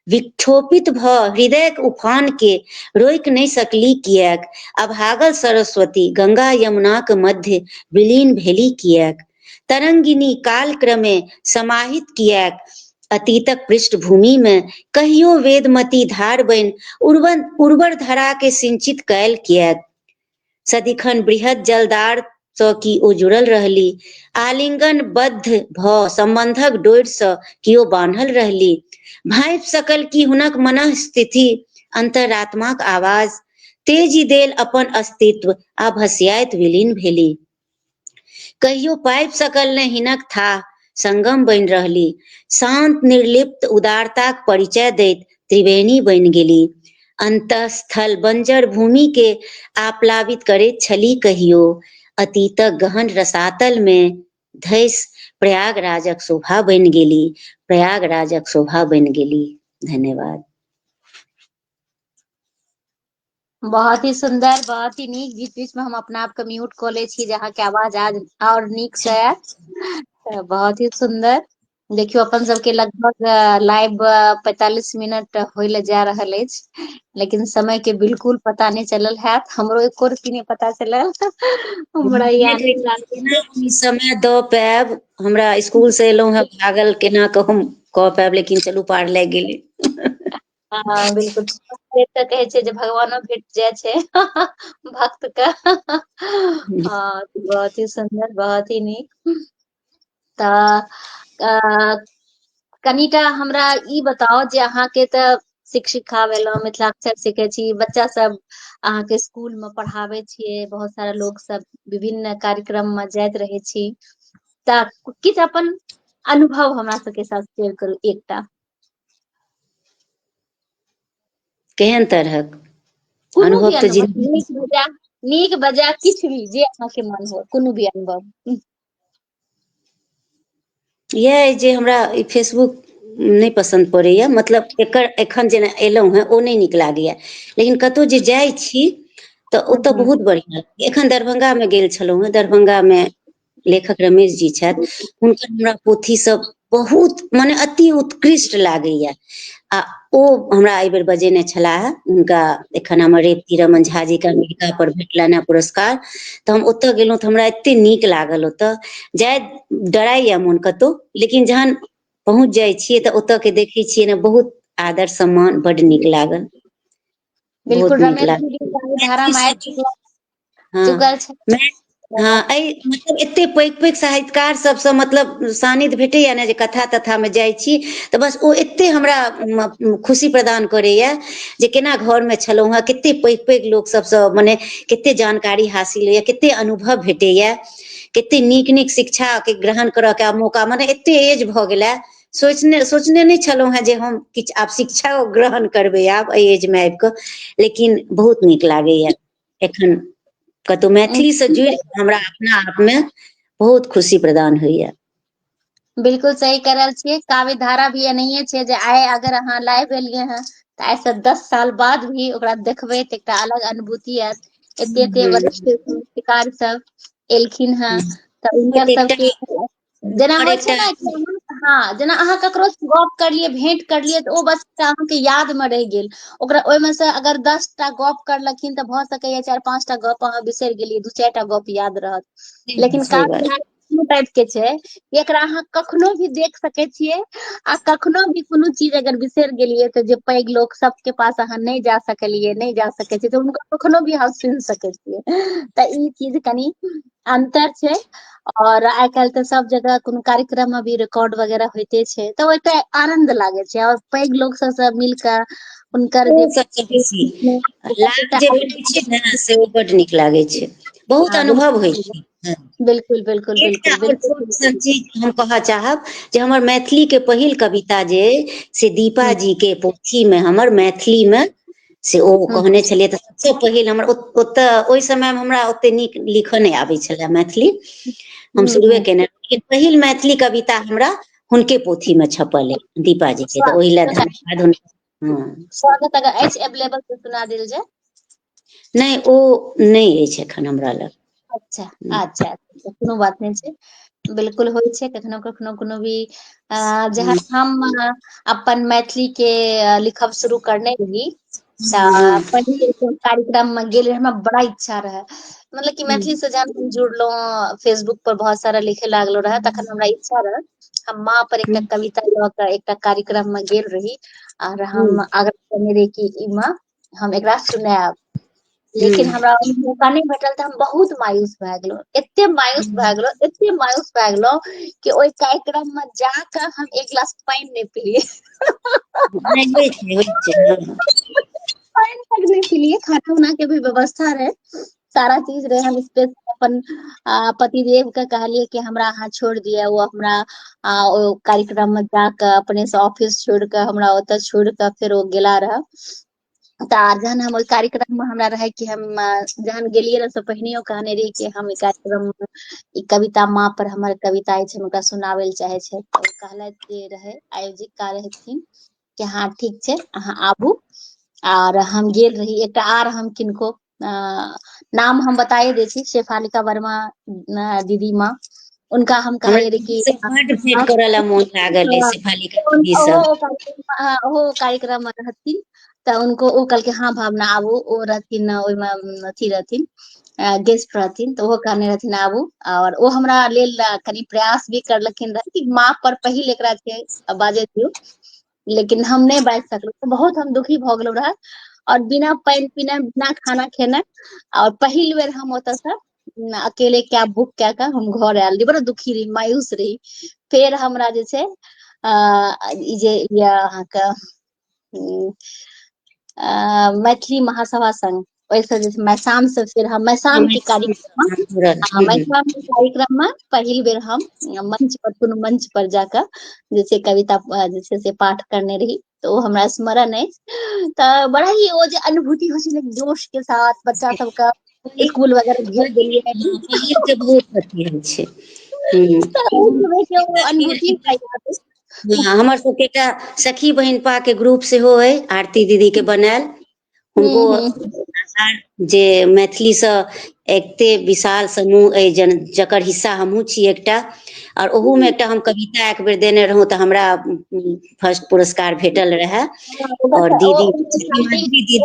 विक्षोभित भ हृदयक उफान के रोकि नहीं सकली किएक, अभागल सरस्वती गंगा यमुनाक मध्य विलीन भेली किएक। तरंगिनी काल क्रमे समाहित किएक, अतीतक पृष्ठभूमि में कहियो वेदमती धार बन उर्वर धरा के सिंचित कैल किएक। सदिखन बृहद जलदार सँ की ओ जुड़ल रहली, आलिंगन बद्ध भ संबंधक डोर सँ कियो बान्हल रहली। भाँपि सकल की हुनक मनः स्थिति, अंतरात्माक आवाज तेजी देल अपन अस्तित्व आ भसियाइत विलीन भेली। कहियो पाबि सकल ने हिनक था, संगम बन रहली, शांत निर्लिप्त उदारताक परिचय दैत त्रिवेणी बन गेली। अंतःस्थल बंजर भूमि के आप्लावित करैत छली कहियो, अतीतक गहन रसातल में धैस प्रयागराजक शोभा बन गेली, प्रयागराजक शोभा बन गेली। धन्यवाद। बहुत ही सुंदर, बहुत ही नीक। बीच बीच में हम अपना आप के म्यूट क ले छी, जहाँ के आवाज आज और नीक से आयत। बहुत ही सुंदर। देखियो अपन सबके लगभग लाइव 45 मिनट होय ले जा रहल अछि, लेकिन समय के बिल्कुल पता नहीं चलल हैत, हमरो एको रत्ती नहीं पता चलल। बड़ा ही आनंद केना लागल। हम समय दऽ पायब, हमरा स्कूल से एलहुं हैं भागल, केना कऽ हम कऽ पायब, लेकिन चलू पार लागि गेलै। हाँ बिल्कुल, तऽ कहै छै जे भगवानो भेट जाइ छै भक्त के। हाँ, बहुत ही सुंदर, बहुत ही नीक। तऽ कनिटा हमरा ई बताओ जे अहाँके तऽ शिक्षिका भेलहुँ, मिथिलाक्षर सीखे छी, बच्चा सब अहाँके स्कूल में पढ़ाबै छियै, बहुत सारा लोग सब विभिन्न कार्यक्रम में जाइत रहै छी, तऽ किछु अपन अनुभव हमरा सबके साथ शेयर करू एकटा। केहन तरहक कोनो भी अनुभव? तऽ अनुभव, जिंदगी नीक बेजाय किछु भी जे अहाँके मन हो, कोनो भी अनुभव। इएह अइ जे हमरा ई फेसबुक नहि पसन्द पड़ैए, मतलब एकर एखन जेना एलहुँ हेँ ओ नहि नीक लागैए, लेकिन कतहु जे जाइ छी तऽ ओतऽ बहुत बढ़िआँ। एखन दरभंगामे गेल छलहुँ हेँ, दरभंगामे लेखक रमेश जी छथि, हुनकर हमरा पोथी सब बहुत मने अति उत्कृष्ट लागैए, आ ओ हमरा एहि बेर बजेने छलाहे। हुनका एखन हमर रेवती रमन झा जी के अमेरिका पर भेटलनि हेँ पुरस्कार, तऽ हम ओतऽ गेलहुँ तऽ हमरा एतेक नीक लागल। ओतऽ जाय डराइए मोन कतहु, लेकिन जहन पहुँच जाइ छियै तऽ ओतऽ के देखै छियै ने, बहुत आदर सम्मान, बड्ड नीक लागल। बहुत बिल्कुल, नीक रमेश जी लागल के धारा में मैथिलीसँ आबि हाँ चुकल छै। हाँ, एहि मतलब एते पैघ पैघ साहित्यकार सबसँ मतलब सानिध्य भेटैया ने, जे कथा तथामे जाइ छी तऽ बस ओ एते हमरा खुशी प्रदान करैया, जे केना घरमे छलहुँ हेँ, कते पैघ पैघ लोक सबसँ मने कते जानकारी हासिल होइया, कते अनुभव भेटैया, कते नीक नीक शिक्षा के ग्रहण करऽ के मौका, मने एते एज भऽ गेला, सोचने नहि छलहुँ हेँ जे हम किछु आब शिक्षा ग्रहण करबै आब एहि एजमे आबि कऽ, लेकिन बहुत नीक लागैया। एखन कतहु मैथिलीसँ जुड़ि कऽ हमरा अपना आपमे बहुत खुशी प्रदान होइया। बिल्कुल सही कह रहल छियै। काव्य धारा भी एनाहिये छै जे आइ अगर अहाँ लाइव एलियै हैं तऽ आइ से 10 साल बाद भी ओकरा देखबै तऽ एकटा अलग अनुभूति आयत। एते एते वरिष्ठ साहित्यकार सब एलखिन हेँ तऽ हुनकर बट एकटा सबके जेना और होइ छै एकटा ने कि हाँ, जेना अहाँ ककरो गप करलियै, भेंट करलियै, तऽ ओ बस अहाँके याद में रहि गेल। ओकरा ओहिमे से अगर 10 टा गप करलखिन तऽ भऽ सकैया 4-5 टा गप अहाँ बिसरि गेलियै, 2-4 टा गप याद रहत। लेकिन सही बात टाइप के छै, एकरा अहाँ कखनो भी देख सकै छियै, आ कखनो भी कोनो चीज अगर बिसरि गेलियै तऽ जे पैघ लोक सबके पास अहाँ नहि जा सकलियै, नहि जा सकै छियै, तऽ हुनका कखनो भी अहाँ सुनि सकै छियै। तऽ ई चीज कनि अंतर छै। और आइ काल्हि तऽ सब जगह कोनो कार्यक्रम मे भी रिकॉर्ड वगैरह होइते छै, तऽ ओइमे आनंद लागे छै, और पैघ लोक सब मिल कऽ हुनकर ओ जे सबसँ बेसी लाभ जे भेटै छै ने से ओ बड नीक लागै छै, बहुत हाँ, अनुभव होइ छै। हँ। बिल्कुल बिल्कुल एकटा बिल्कुल और बिल्कुल छोट सन चीज हम कहऽ चाहब जे हमर मैथिली के पहिल कविता जे अइ से दीपा हम्म, जी के पोथी मे हमर मैथिली मे से ओ हम्म, कहने छलियै, तऽ सबसँ पहिल हमर ओतऽ ओहि समयमे हमरा ओते नीक लिखऽ नहि आबै छलै मैथिली, हम शुरुए हम्म। केने रही, पहिल मैथिली कविता हमरा हुनके पोथी में छपल अइ दीपा जी के, तऽ ओहि लए धन्यवाद हुनका। हँ। स्वागत अगर अछि अवेलेबल तऽ सुना देल जाय। नहि ओ नहि अछि एखन हमरा लग। अच्छा अच्छा, कोनो बात नहि छै, बिल्कुल होइ छै कखनो कखनो कोनो भी जहन हम अपन मैथिली के लिखब शुरू करने रही तऽ पहिल कार्यक्रम में गेल रही, हमरा बड़ा इच्छा रहे, मतलब कि मैथिली से जहन हम जुड़लहुँ, फेसबुक पर बहुत सारा लिखे लागलो रहे, तखन हमरा इच्छा रहे हम माँ पर एकटा कविता लऽ कऽ एकटा कार्यक्रम में गेल रही, आर हम आग्रह केने रही कि ई माँ हम एकरा सुनायब, लेकिन हमरा मौका नहि भेटल, तऽ हम बहुत मायूस भए गेलहुँ, एते मायूस भए गेलहुँ, एते मायूस भए गेलहुँ कि ओहि कार्यक्रम में जाकऽ हम एक गिलास पानि नहि पिलियै। नहि होइ छै, होइ छै, हँ। पानि तक नहि पिलियै, खाना उना के भी व्यवस्था रहे, सारा चीज रहे, हम स्पेशल अपन पतिदेव के कहलियै कि हमरा अहाँ छोड़ दिय, ओ हमरा ओ कार्यक्रम में जाकऽ अपने से ऑफिस छोड़ कऽ हमरा ओतऽ छोड़ कऽ फेर ओ गेला रहे। तऽ जहन हम ओहि कार्यक्रम में हमरा रहे कि हम जहन गेलियै रह, से पहिनोयो कहने रही कि हम ई कार्यक्रम ई कविता माँ पर हमर कविता अछि हुनका सुनाबै ले चाहे छै, तऽ कहलथि जे रहे आयोजिका रहथिन कि हाँ ठीक छै अहाँ आबू, और हम गेल रही, एकटा आर हम किनको नाम हम बताये दै छी, शेफालिका वर्मा दीदी माँ, उनका हम हमरा कहलियै रहे कि दीदी से बड्ड भेंट करऽ ला मोन लागल अइ शेफालिका दीदी सँ। ओहो कार्यक्रम में रहथिन, तऽ उनको ओ कहलकै हाँ भावना आबू, ओ रहथिन ओहिमे अथी रहथिन गेस्ट रहथिन, तऽ ओहो कहने रहथिन आबू, और ओ हमरा लेल कनि प्रयास भी करलखिन रह कि माँ पर पहिल एकरा के बाजे दियौ, लेकिन हम नहि बाजि सकलहुँ, बहुत हम दुखी भऽ गेलहुँ रहे, और बिना पानि पिना बिना खाना खेना, और पहिल बेर हम ओतऽ से अकेले कैब बुक कऽ के हम घर आयल रही, बड़ा दुखी रही, मायूस रही। फेर हमरा जे छै ई जे यऽ अहाँके मैथिली महासभा संघ, ओहिसँ जे छै मैसाम से फिर हम मैसाम के कार्यक्रम मैथिलाम के कार्यक्रम में पहिल बेर हम मंच पर, कोनो मंच पर जाकऽ जे छै कविता जे छै से पाठ करने रही, तऽ ओ हमरा स्मरण अछि। तऽ बड़ा ही ओ जे अनुभूति होइ छै ने, जोश के साथ बच्चा सबके स्कूल वगैरह भेज देलियै, पहिल के बहुत अथी होइ छै। हूँ। तऽ ओ समय के ओ अनुभूति हमरा याद अछि। हमर सबके एकटा सखी बहिनपा के ग्रुप सेहो अइ, आरती दीदी के बनायल, हुनको हम्म। जे मैथिलीसँ एते विशाल समूह अइ जकर हिस्सा हमहुँ छी एकटा, और ओहूमे एकटा हम कविता एक बेर देने रहौं तऽ हमरा फर्स्ट पुरस्कार भेटल रहए, और दीदी माधुरी दीदी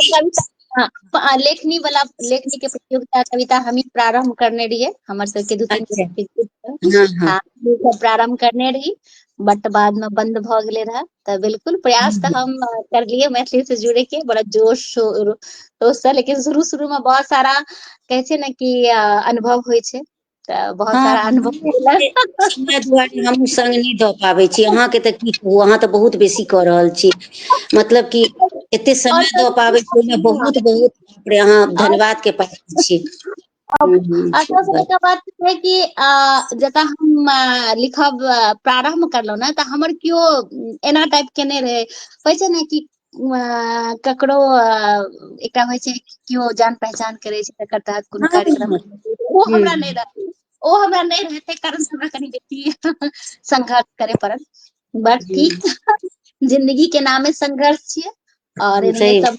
लेखनी वाला, लेखनी के प्रतियोगिता कविता हमही प्रारंभ करने रहियै, हमर सबके दू तीन अच्छा। हाँ हाँ। आ प्रारंभ करने रही, बट बाद में बंद भऽ गेले रहे, तऽ बिल्कुल प्रयास तऽ हम करलियै मैथिली से जुड़े के, बड़ा जोश शोर, लेकिन शुरू शुरू में बहुत सारा कहै छै ने कि अनुभव होइ छै, तऽ बहुत हाँ, सारा अनुभव भेलै। समय दुआरे हमहूँ संग नहि दऽ पाबै छी, अहाँके तऽ की कहू, अहाँ तऽ बहुत बेसी कऽ रहल छी, मतलब कि एते और समय दऽ पाबै छी, ओहिमे बहुत बहुत बाप रे अहाँ धन्यवाद के पात्र छी। सबसे बड़का बात छै कि जतऽ हम लिखब प्रारम्भ करलहुँ ने, तऽ हमर केओ एना टाइप के नहि रहे, होइ छै ने कि ककरो एकटा होइ छै केओ जान पहचान करे छै, तकर तहत कोनो हाँ, कार्यक्रम, ओ हमरा नहि रह ओ हमरा नहि रहते कारण हमरा कनि बेसी संघर्ष करे पड़ल, बट ठीक, जिंदगी के नामे संघर्ष छियै, और एनाहिये सही। सब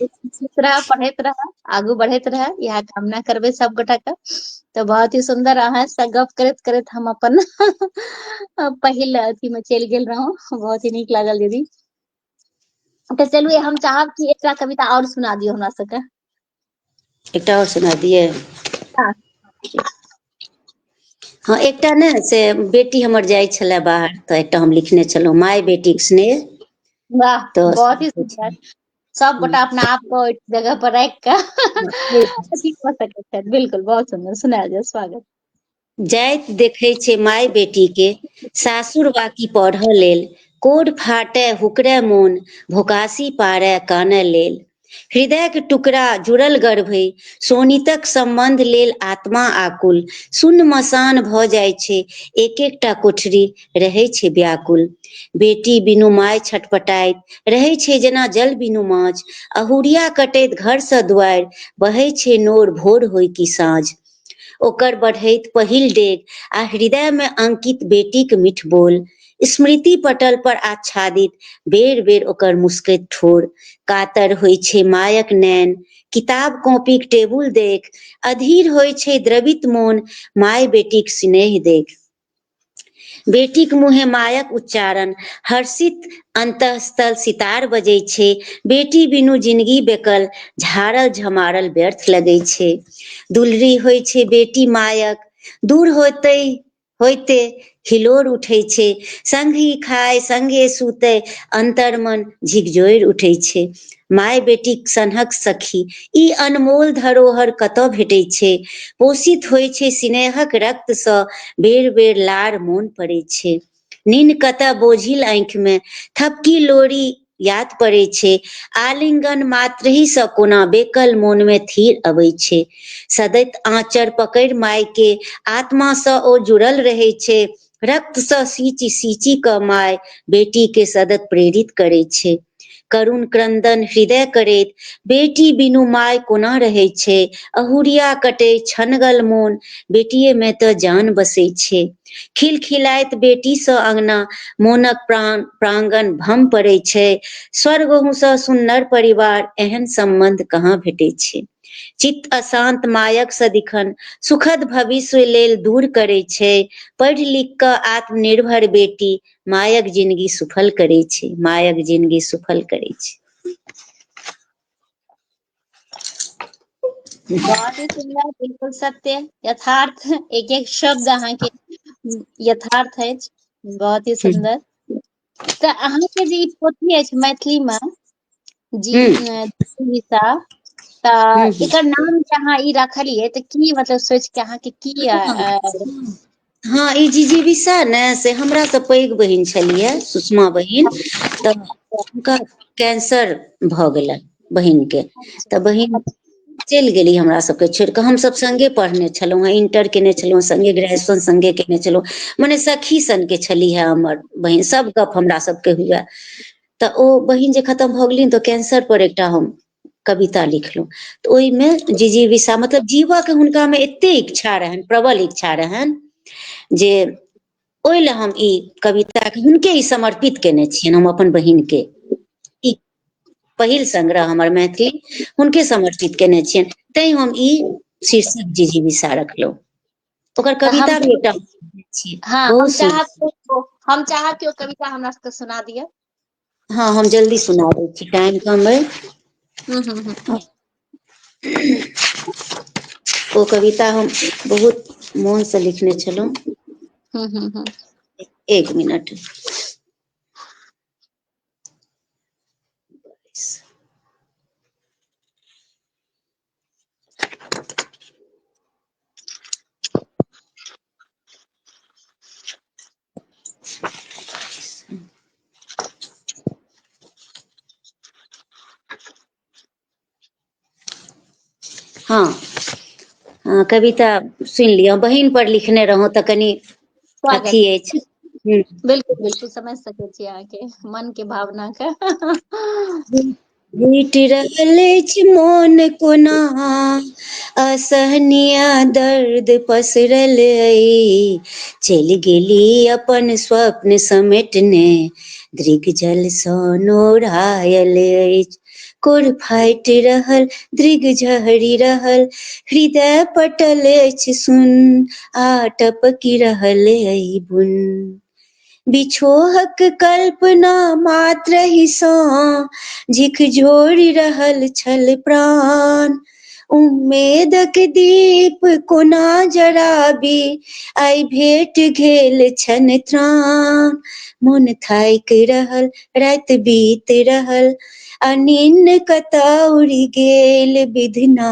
रह पढ़ैत रह, आगू बढ़ैत रहे, इएह कामना करबै सबगोटा के। तऽ बहुत ही सुन्दर अहाँ से गप करैत करैत हम अपन पहिल अथी में चलि गेल रहौं, बहुत ही नीक लागल दीदी। तऽ चलू हम चाहब कि एकटा कविता और सुना दियौ हमरा सबके। एकटा और सुना दियै। हाँ। हाँ एकटा ने से बेटी हमर जाइ छले बाहर तऽ एकटा हम लिखने छलहुँ माय बेटीक स्नेह। वाह, तऽ बहुत ही सुंदर। सब गोटा अपना आप को एक जगह पर रख के अथी कऽ सकैत छथि। बिल्कुल, बहुत सुंदर, सुनायल जाय, स्वागत। जाइत देखै छै माय बेटी के सासुर बाकी पढ़ऽ लेल, कोढ़ फाटय हुकरय मोन, भोकासी पारय कानय लेल। हृदय के टुकड़ा जुड़ल गर्भे, सोनीतक संबंध लेल आत्मा आकुल, सुन मसान भऽ जाइ छै एक एकटा कोठरी, रहै छै व्याकुल। बेटी बिनु माय छटपटाइत, रहै छै जेना जल बिनु माछ, अहुरिया कटैत घरसँ दुआरि, बहै छै नोर भोर होइ कि साँझ। ओकर बढ़ैत पहिल डेग आ हृदय में अंकित बेटीक मीठ बोल, स्मृति पटल पर आच्छादित बेर बेर ओकर मुस्कैत ठोर, कातर होइ छै मायक नैन किताब कॉपीक टेबुल देख, अधीर होइ छै द्रवित मोन माय बेटीक स्नेह देख। बेटीक मुँहे मायक उच्चारण हर्षित अंतःस्थल सितार बजै छै, बेटी बिनु जिनगी बेकल झाड़ल झमारल व्यर्थ लगै छै। दुलरी होइ छै बेटी मायक, दूर होइते हिलोर उठै छै, संगहि खाय संगे सुतै अन्तर मन झिकझोर उठै छै। माय बेटीक सनक सखी ई अनमोल धरोहर कतऽ भेटै छै, पोषित होइ छै स्नेहक रक्तसँ बेर बेर लार मोन पड़ै छै। नीन कतऽ बोझिल आँखि में थपकी लोरी याद पड़ै छै, आलिंगन मात्रहिसँ कोना बेकल मोन में थीर अबै छै। सदैत आँचर पकड़ि माय के आत्मासँ ओ जुड़ल रहै छै, रक्तसँ सींची सींची कऽ माय बेटी के सदत प्रेरित करै छै। करुण क्रंदन हृदय करैत बेटी बिनु माय कोना रहै छै, अहुरिया कटे छनगल मोन बेटिए में तऽ जान बसै छै। खिलखिलाइत बेटीसँ अङ्गना मोनक प्रांगण भम पड़ै छै, स्वर्गहुसँ सुन्दर परिवार एहन सम्बन्ध कहाँ भेटै छै। चित्त अशान्त मायक सदिखन सुखद भविष्य लेल दूर करै छै, पढ़ि लिख कऽ आत्मनिर्भर बेटी मायक जिनगी सुफल करै छै, मायक जिनगी सुफल करै छै। बहुत ही सुंदर, बिल्कुल सत्य, यथार्थ, एक एक शब्द अहाँके यथार्थ अछि, बहुत ही सुंदर। तऽ अहाँके जे ई पोथी अछि मैथिली में जीविका, तऽ एकर नाम जे अहाँ ई रखलियै तऽ की मतलब सोचि के अहाँके की हाँ ई जिजीविषा ने से हमरा तऽ पैघ बहिन छलियै सुषमा बहिन, तऽ हुनका कैंसर भऽ गेलनि बहिनके, तऽ बहिन चलि गेली हमरा सबके छोड़ि कऽ। हमसभ सङ्गे पढ़ने छलहुँ हेँ, इंटर केने छलहुँ सङ्गे, ग्रेजुएशन सङ्गे केने छलहुँ, मने सखी सनके छली हे हमर बहिन, सब गप हमरा सबके हुए। तऽ ओ बहिन जे खतम भऽ गेलिन तऽ कैंसर पर एकटा हम कविता लिखलहुँ, तऽ ओहिमे जिजीविषा मतलब जीवके हुनकामे एतेक इच्छा रहनि, प्रबल इच्छा रहनि, जे ओहि लए हम ई कविताके हुनके ई समर्पित केने छियनि, हम अपन बहिनके ई पहिल संग्रह हमर मैथिली हुनके समर्पित केने छियनि, तैं हम ई शीर्षक जिजीविषा रखलहुँ। ओकर तऽ हम कविता भी एकटा छियै हाँ बहुत सुन्दर। हम चाहब कि ओ कविता हमरा सबके सुना दिअ। हाँ हम जल्दी सुना दै छी, टाइम कम अइ। हूँ। ओ कविता हम बहुत मोनसँ लिखने छलहुँ। हूँ। एक मिनट। हाँ कविता सुनि लिअ, बहिन पर लिखने रहौं तऽ कनि स्वागत, अथी अछि। बिल्कुल समझ सकै छी अहाँके मन के भावना के। भेट रहल अछि मोन कोना, असहनीय दर्द पसरल अइ, चलि गेली अपन स्वप्न समेटने, दृगजलसँ नोरायल अछि। कोढ़ फाटि रहल दृग झहरि रहल, हृदय पटल अछि सुन, आ टपकि रहल अइ बुन। बिछोहक कल्पना मात्रहि सँ झिकझोरि रहल छल प्राण, उम्मेदक दीप कोना जराबी, आइ भेट गेल छन त्राण। मोन थाकि रहल, राति बीत रहल, आ नींद कतऽ उड़ि गेल विधना,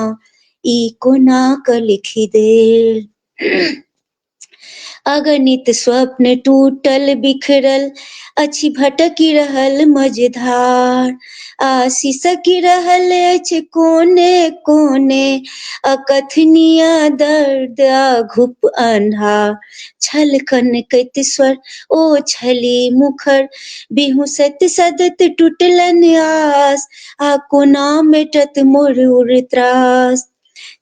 ई कोना क लिखि देल। अगणित स्वप्न टूटल बिखरल अछि, भटकि रहल मझधार, आशीषकि रहल अछि कोने कोने, अकथनीय दर्द आ घुप अन्हार। छल कनकैत स्वर ओ छली मुखर, बिहुसैत सदत टूटलनि आस, आ कोना मेटत मोर उर त्रास।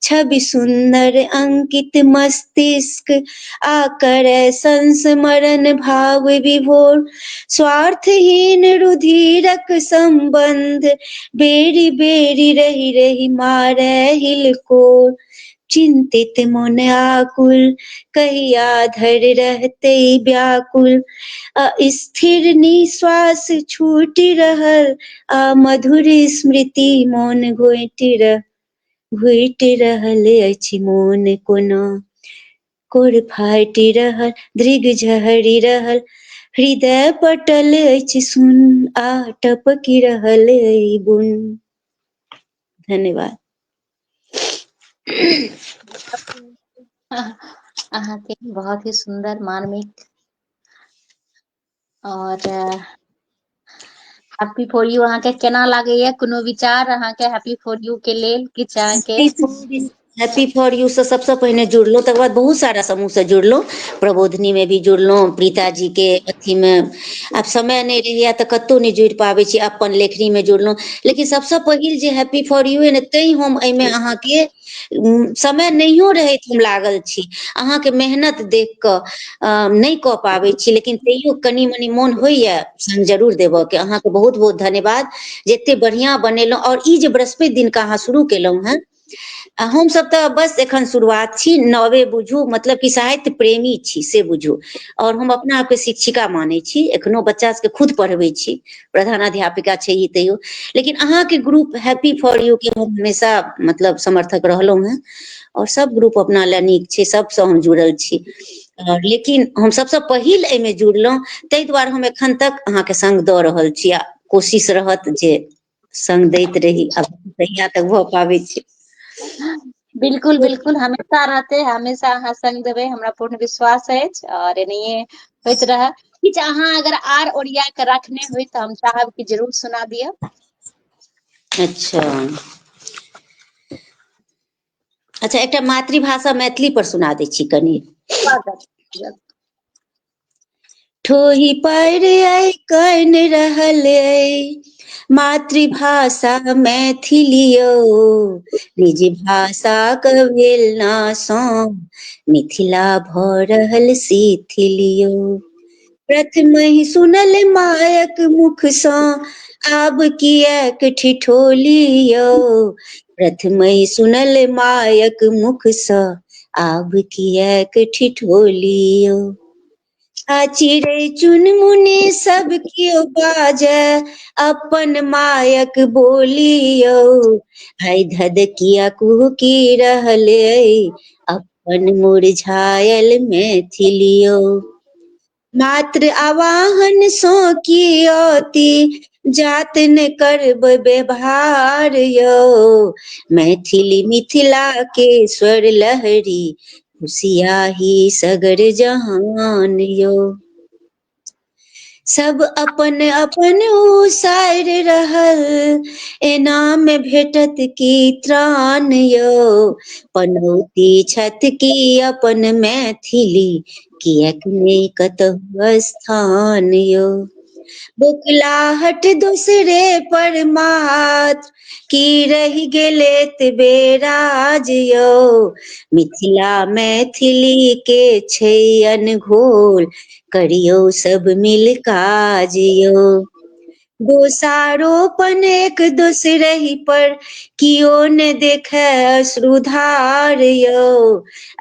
छवि सुन्दर अंकित मस्तिष्क, आ करय संस्मरण भाव विभोर। स्वार्थहीन रुधिरक संबंध, बेरी बेरी रहि रहि मारय हिलकोर। चिंतित मन आकुल, कहिया धरि रहतै व्याकुल, अस्थिर निश्वास छूटि रहल, आ मधुर स्मृति मोन घोटि रहल अछि मोन कोना। कोर फाटि रहल, दृग झरि रहल, हृदय पटल अछि सुन, आ टपकि रहल अइ बुन। धन्यवाद। अहाँके बहुत ही सुंदर मार्मिक और हैप्पी फॉर यू अहाँके केना लागैया, कोनो विचार अहाँके हैप्पी फॉर यू के लेल किछु अहाँके? हैप्पी फॉर यू से सबसे पहिने जुड़लहुँ, तकर बाद बहुत सारा समूह से जुड़लहुँ, प्रबोधनी में भी जुड़लहुँ, प्रीता जी के अथी में। आब समय नहीं रहैया तऽ कतहु नहीं जुड़ि पाबै छी, अपन लेखनी में जुड़लहुँ। लेकिन सबसे पहिल जे हैप्पी फॉर यू है ने, तैं हम एहिमे अहाँके समय नहियो रहैत हम लागल छी, अहाँके मेहनत देख कऽ नहीं कऽ पाबै छी, लेकिन तैयो कनि मनि मोन होइया संग जरूर देबऽ के। अहाँके बहुत बहुत धन्यवाद जे एते बढ़िआँ बनेलहुँ। और ई जे बृहस्पति दिन के अहाँ शुरू केलहुँ हैं, हमसब तऽ बस एखन शुरुआत छी, नवे बुझू, मतलब कि साहित्य प्रेमी छी से बुझू। और हम अपना आपके शिक्षिका मानै छी, एखनो बच्चा सबके खुद पढ़बै छी, प्रधानाध्यापिका छै ई तैयो। लेकिन अहाँके ग्रुप हैप्पी फॉर यू के हम हमेशा मतलब समर्थक रहलहुँ हैं, और सब ग्रुप अपना लए नीक छै, सबसँ हम जुड़ल छी। लेकिन हम सबसँ पहिल एहिमे जुड़लहुँ, ताहि दुआरे हम एखन तक अहाँके संग दऽ रहल छी, आ कोशिश रहत जे संग दैत रही, आब कहिया तक भऽ पाबै छै। बिल्कुल बिल्कुल, हमेशा रहते, हमेशा अहाँ संग देबै, हमरा पूर्ण विश्वास अछि। और एनाहिए होइत रहै। किछु अहाँ अगर आर ओरिया के रखने होय तऽ हम चाहब कि जरूर सुना दिअ। अच्छा अच्छा, एकटा मातृभाषा मैथिली पर सुना दै छी कनि। ठोही पर आइ कनि रहल अइ, मातृभाषा मैथिली यौ, निज भाषाक भेलनासँ मिथिला भऽ रहल शिथिल यौ। प्रथमहि सुनल मायक मुखसँ, आब किएक ठिठोली यौ। प्रथमहि सुनल मायक मुखसँ, आब किएक ठिठोली यौ। आ चिड़ै चुनमुनी सब कियो बाजै, अपन मायक बोली यौ। आइ धधकिया कुहुकि रहल अइ, अपन मुरझायल मैथिली यौ। मातृ आवाहनसँ की अति, जात ने करब व्यवहार यौ। मैथिली मिथिला के स्वर लहरी, खुशियाही सगर जहान यौ। सब अपन अपन उसारि रहल, एनामे भेटत की त्राण यौ। पनौती छथि की अपन मैथिली, किएक नहि कतहु स्थान यौ। बोकलाहट दोसरे पर मात्र, की रहि गेल एतबे राज यौ। मिथिला मैथिली के छै अनघोल, करियौ सब मिल काज यौ। दोषारोपण एक दोसरहि पर, कियो ने देखै अश्रुधार यौ।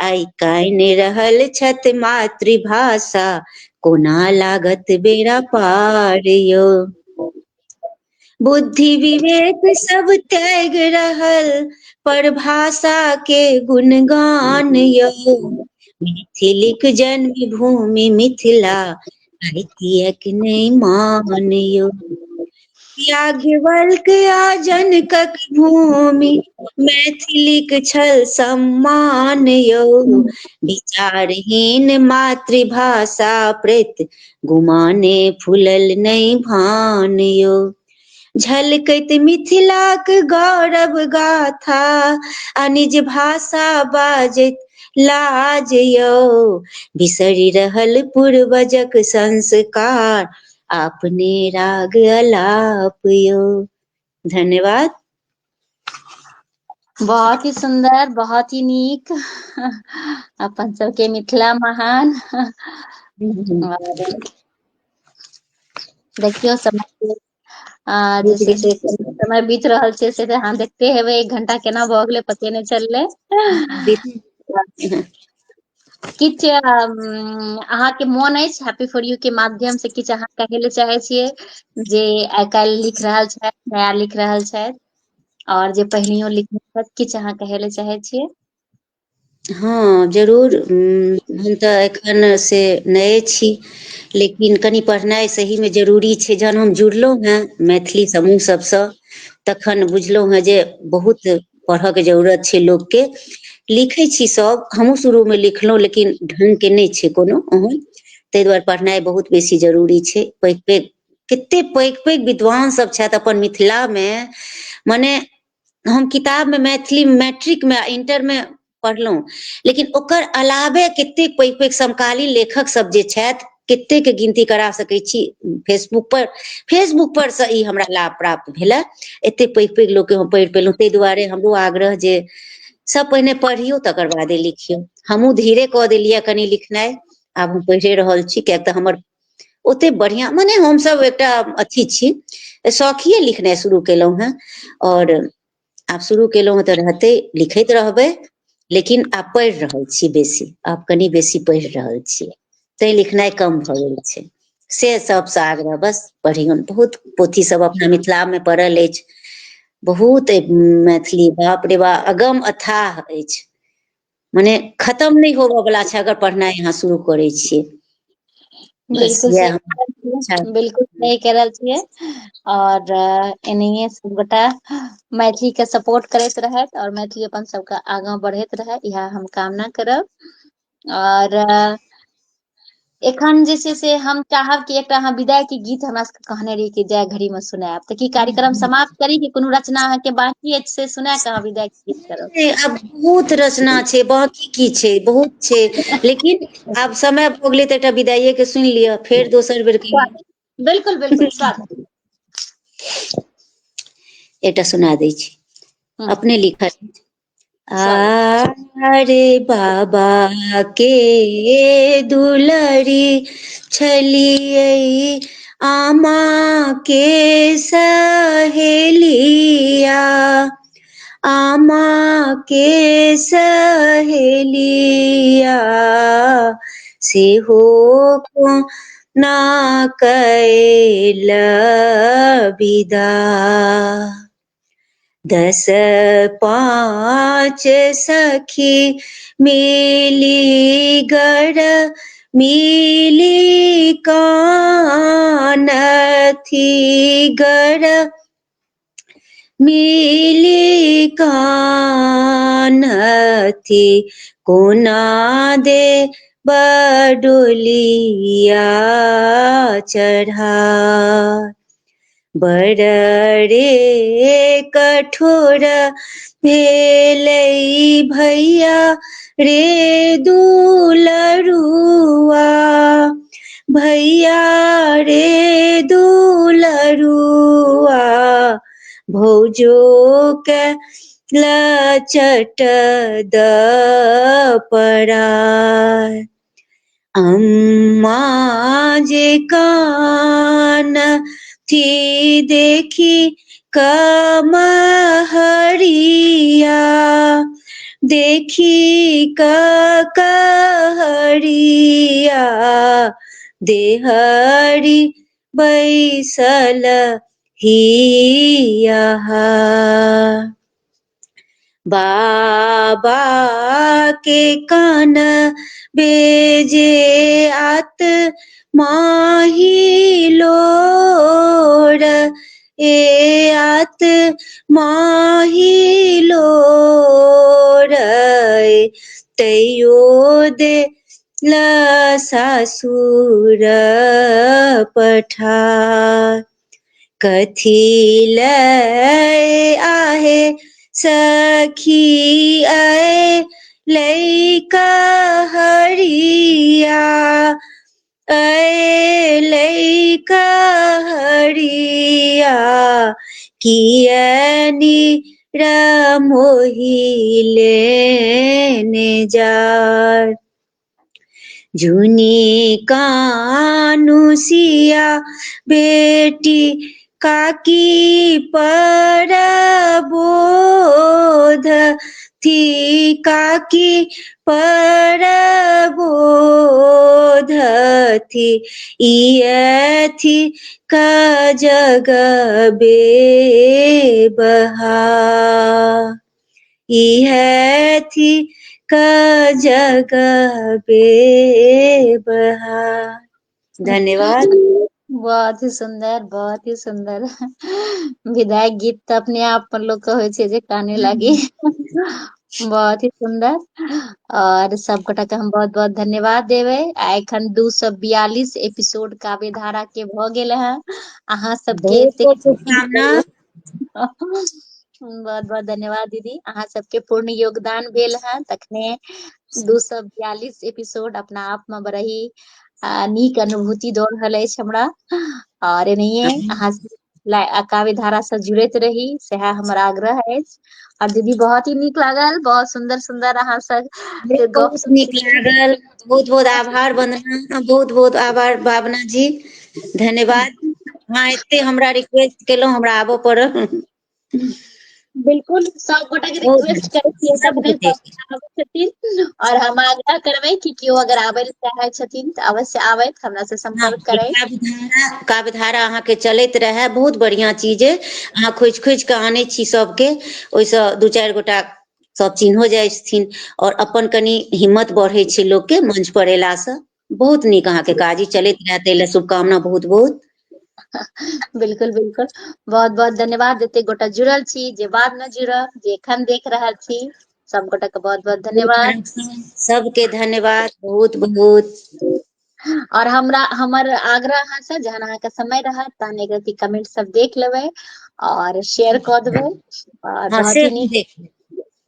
आइ कानि रहल छथि मातृभाषा, कोना लागत बेड़ा पार यौ। बुद्धि विवेक सब त्याग रहल, पर भाषा के गुणगान यौ। मिथिलिक जन्म भूमि मिथिला, आई किएक नहि मानयौ। याज्ञवल्क आ जनकक भूमि, मैथिलीक छल सम्मान यौ। विचारहीन मातृभाषा प्रति, गुमाने फूलल नहि भान यौ। झलकैत मिथिलाक गौरव गाथा, आ निज भाषा बाजैत लाज यौ। बिसरि रहल पूर्वजक संस्कार, अपने राग अलाप यौ। धन्यवाद। बहुत ही सुंदर, बहुत ही नीक। अपन सबके मिथिला महान। और देखियौ समय बीत जैसे से गेल। समय बीत रहल छै से अहाँ देखते हेबै 1 घंटा केना भऽ गेलै पते नहि चललै। किछु अहाँके मोन अछि हैप्पी फॉर यू के माध्यम से किछु अहाँ कहै ले चाहे छियै, जे आइ काल्हि लिख रहल छथि, नया लिख रहल छथि, और जे पहिनैयो लिखने छथि, किछु अहाँ कहै ले चाहे छियै? हाँ जरूर। हम तऽ एखन से नये छी, लेकिन कनि पढ़नाइ सहीमे जरूरी छै। जहन हम जुड़लहुँ हेँ मैथिली समूह सभसँ, तखन बुझलहुँ हेँ जे बहुत पढ़यके जरूरत छै लोकके। लिखै छी सभ, हमहूँ शुरूमे लिखलहुँ, लेकिन ढङ्गके नहि छै कोनो ओहन। ताहि दुआरे पढ़नाइ बहुत बेसी जरूरी छै। पैघ पैघ कतेक पैघ पैघ विद्वान सभ छथि अपन मिथिलामे, मने हम किताबमे मैथिली मैट्रिकमे आ इण्टरमे पढ़लहुँ, लेकिन ओकर अलावे कतेक पैघ पैघ समकालीन लेखक सब जे छथि, कतेकके गिनती करा सकै छी फेसबुक पर। फेसबुक पर से ई हमरा लाभ प्राप्त भेलए। एतेक पैघ पैघ लोकके हम पढ़ि पेलहुँ। ताहि दुआरे हमरो आग्रह जे सब पहिने पढ़ियौ तकर बादे लिखियौ। हमहूँ धीरे कऽ देलियै कनि लिखनाइ, आब हम पढ़िए रहल छी, किएक तऽ हमर ओते बढ़िआँ, मने हमसभ एकटा अथी छी, शौखिए लिखनाइ शुरू केलहुँ हेँ। और आब शुरू केलहुँ हेँ तऽ रहतै, लिखैत रहबै। लेकिन आब पढ़ि रहल छी बेसी, आब कनि बेसी पढ़ि रहल छियै, तैँ लिखनाइ कम भऽ गेल छै। से सबसँ आग्रह, बस पढ़ियौन। बहुत पोथी सब अपना मिथिलामे पड़ल अछि, बहुत मैथिली, बाप रे बा, अगम अथाह अछि। मने खतम नहि होबयवला छै अगर पढ़नाइ अहाँ शुरू करै छियै। बस बिल्कुल सही इएह कह रहल अच्छा। छियै, बिल्कुल सही कह रहल छियै। और एनाहिए सब गोटा मैथिली के सपोर्ट करैत रहथि, और मैथिली अपन सबके आगाँ बढ़ैत रहै, इएह हम कामना करब। और एखन जे छै से हम चाहब कि एकटा अहाँ विदाई के गीत हमरा सबके कहने रही कि जाय घड़ी में सुनायब, तऽ की कार्यक्रम समाप्त करी कि कोनो रचना अहाँके बाकी अछि से सुना के अहाँ विदाई के गीत करब? आब बहुत रचना छै, बाँकी की छै, बहुत छै, लेकिन आब समय भऽ गेलै तऽ एकटा विदाइए के सुनि लिअ, फेर दोसर बेर कहियौ। बिल्कुल बिल्कुल स्वागत। एकटा सुना दै छी, हम्म, अपने लिखल। स्वागत। रे बाबा के दुलरी छलियै, आमा के सहेलिया, आमा के सहेलिया, सेहो कोना कैल विदा। 10 पाँच सखी मिली गर मिली कानथी गर मिली कानथी, कोना दे बडोलिया चढ़ा। बड़ रे कठोर भेलै भैया रे दुलरुआ, भैया रे दुलरुआ, भौजो के लचट द पड़ार। अम्मा जे कानथी देखी कमहरिया, देखी कहरिया, देहरी बैसल हिया। बाबा के कान बेजे आत माही लोर, ए आत माही लोर, तैयो दे ल सासुर पठार। कथी लय आहे सखी आए लैका हरिया, ऐ लैका हरिया, कियनी मोहिले ने जार। जुनी कानुसिया बेटी काकी परबोध थी, काकी परबोध थी, ये थी का जग बेबहा, यह थी का जग बेबहा। धन्यवाद। बहुत ही सुंदर, बहुत ही सुंदर। विधायक गीत तो अपने आप अपन लोग का होय छै जे काने लागी। बहुत ही सुंदर। और सब गोटा के हम बहुत बहुत धन्यवाद देवे। आ एखन 242 एपिसोड काव्य धारा के भ गेल है। अहाँ सबके बहुत एतेक बहुत शुभकामना। बहुत बहुत धन्यवाद दीदी, अहाँ सबके पूर्ण योगदान भेल है तखने 242 एपिसोड अपना आप में बड़ा ही नीक अनुभूति दऽ रहल अछि हमरा। और एनाहिए अहाँ काव्य धारा से जुड़ैत रही, सएह हमर आग्रह अछि। और दीदी बहुत ही नीक लागल, बहुत सुंदर सुंदर अहाँ सब गप बहुत नीक लागल, बहुत बहुत आभार वंदना, बहुत बहुत आभार भावना जी, धन्यवाद। अहाँ एते हमरा रिक्वेस्ट केलहुँ, हमरा आबऽ पड़ल। बिल्कुल सब गोटा के बहुत रिक्वेस्ट करै छियै तखने सबगोटे सब आबै छथिन। और हम आग्रह करबै कि केओ अगर आबै ले चाहे छथिन तऽ अवश्य आबथि, हमरा से हाँ, संपर्क करै। काव्य धारा अहाँके चलैत रहए, बहुत बढ़ियाँ चीज अइ। अहाँ खोजि खोजि कऽ आनै छी सबके, ओहिसँ दू चारि गोटा सब चिन्हो जाइ छथिन और अपन कनि हिम्मत बढ़ै छै लोकके मंच पर अयलासँ। बहुत नीक अहाँके काज ई चलैत रहए, ताहि ले शुभकामना बहुत बहुत। बिल्कुल बिल्कुल, बहुत बहुत धन्यवाद। जते गोटा जुड़ल छी, जे बाद में जुड़ब, जे एखन देख रहल छी, सब गोटा के बहुत बहुत धन्यवाद। सबके धन्यवाद बहुत बहुत। और हमर आग्रह अहाँ से जहन अहाँके समय रहत तहन एक रति कमेंट सब देख लेबै और शेयर कऽ देबै। और हाँ बहुत से ही हम नीक। देख।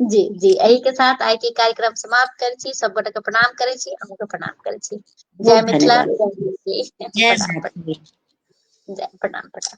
जी जी, एहि के साथ आइ के कार्यक्रम समाप्त करै छी। सब गोटे के प्रणाम करै छी, अहूँ के प्रणाम करै छी। जय बहुत मिथिला, धन्यवाद। जय मैथिली, जय प्रणाम मैथिली। जय प्रणाम प्रणाम।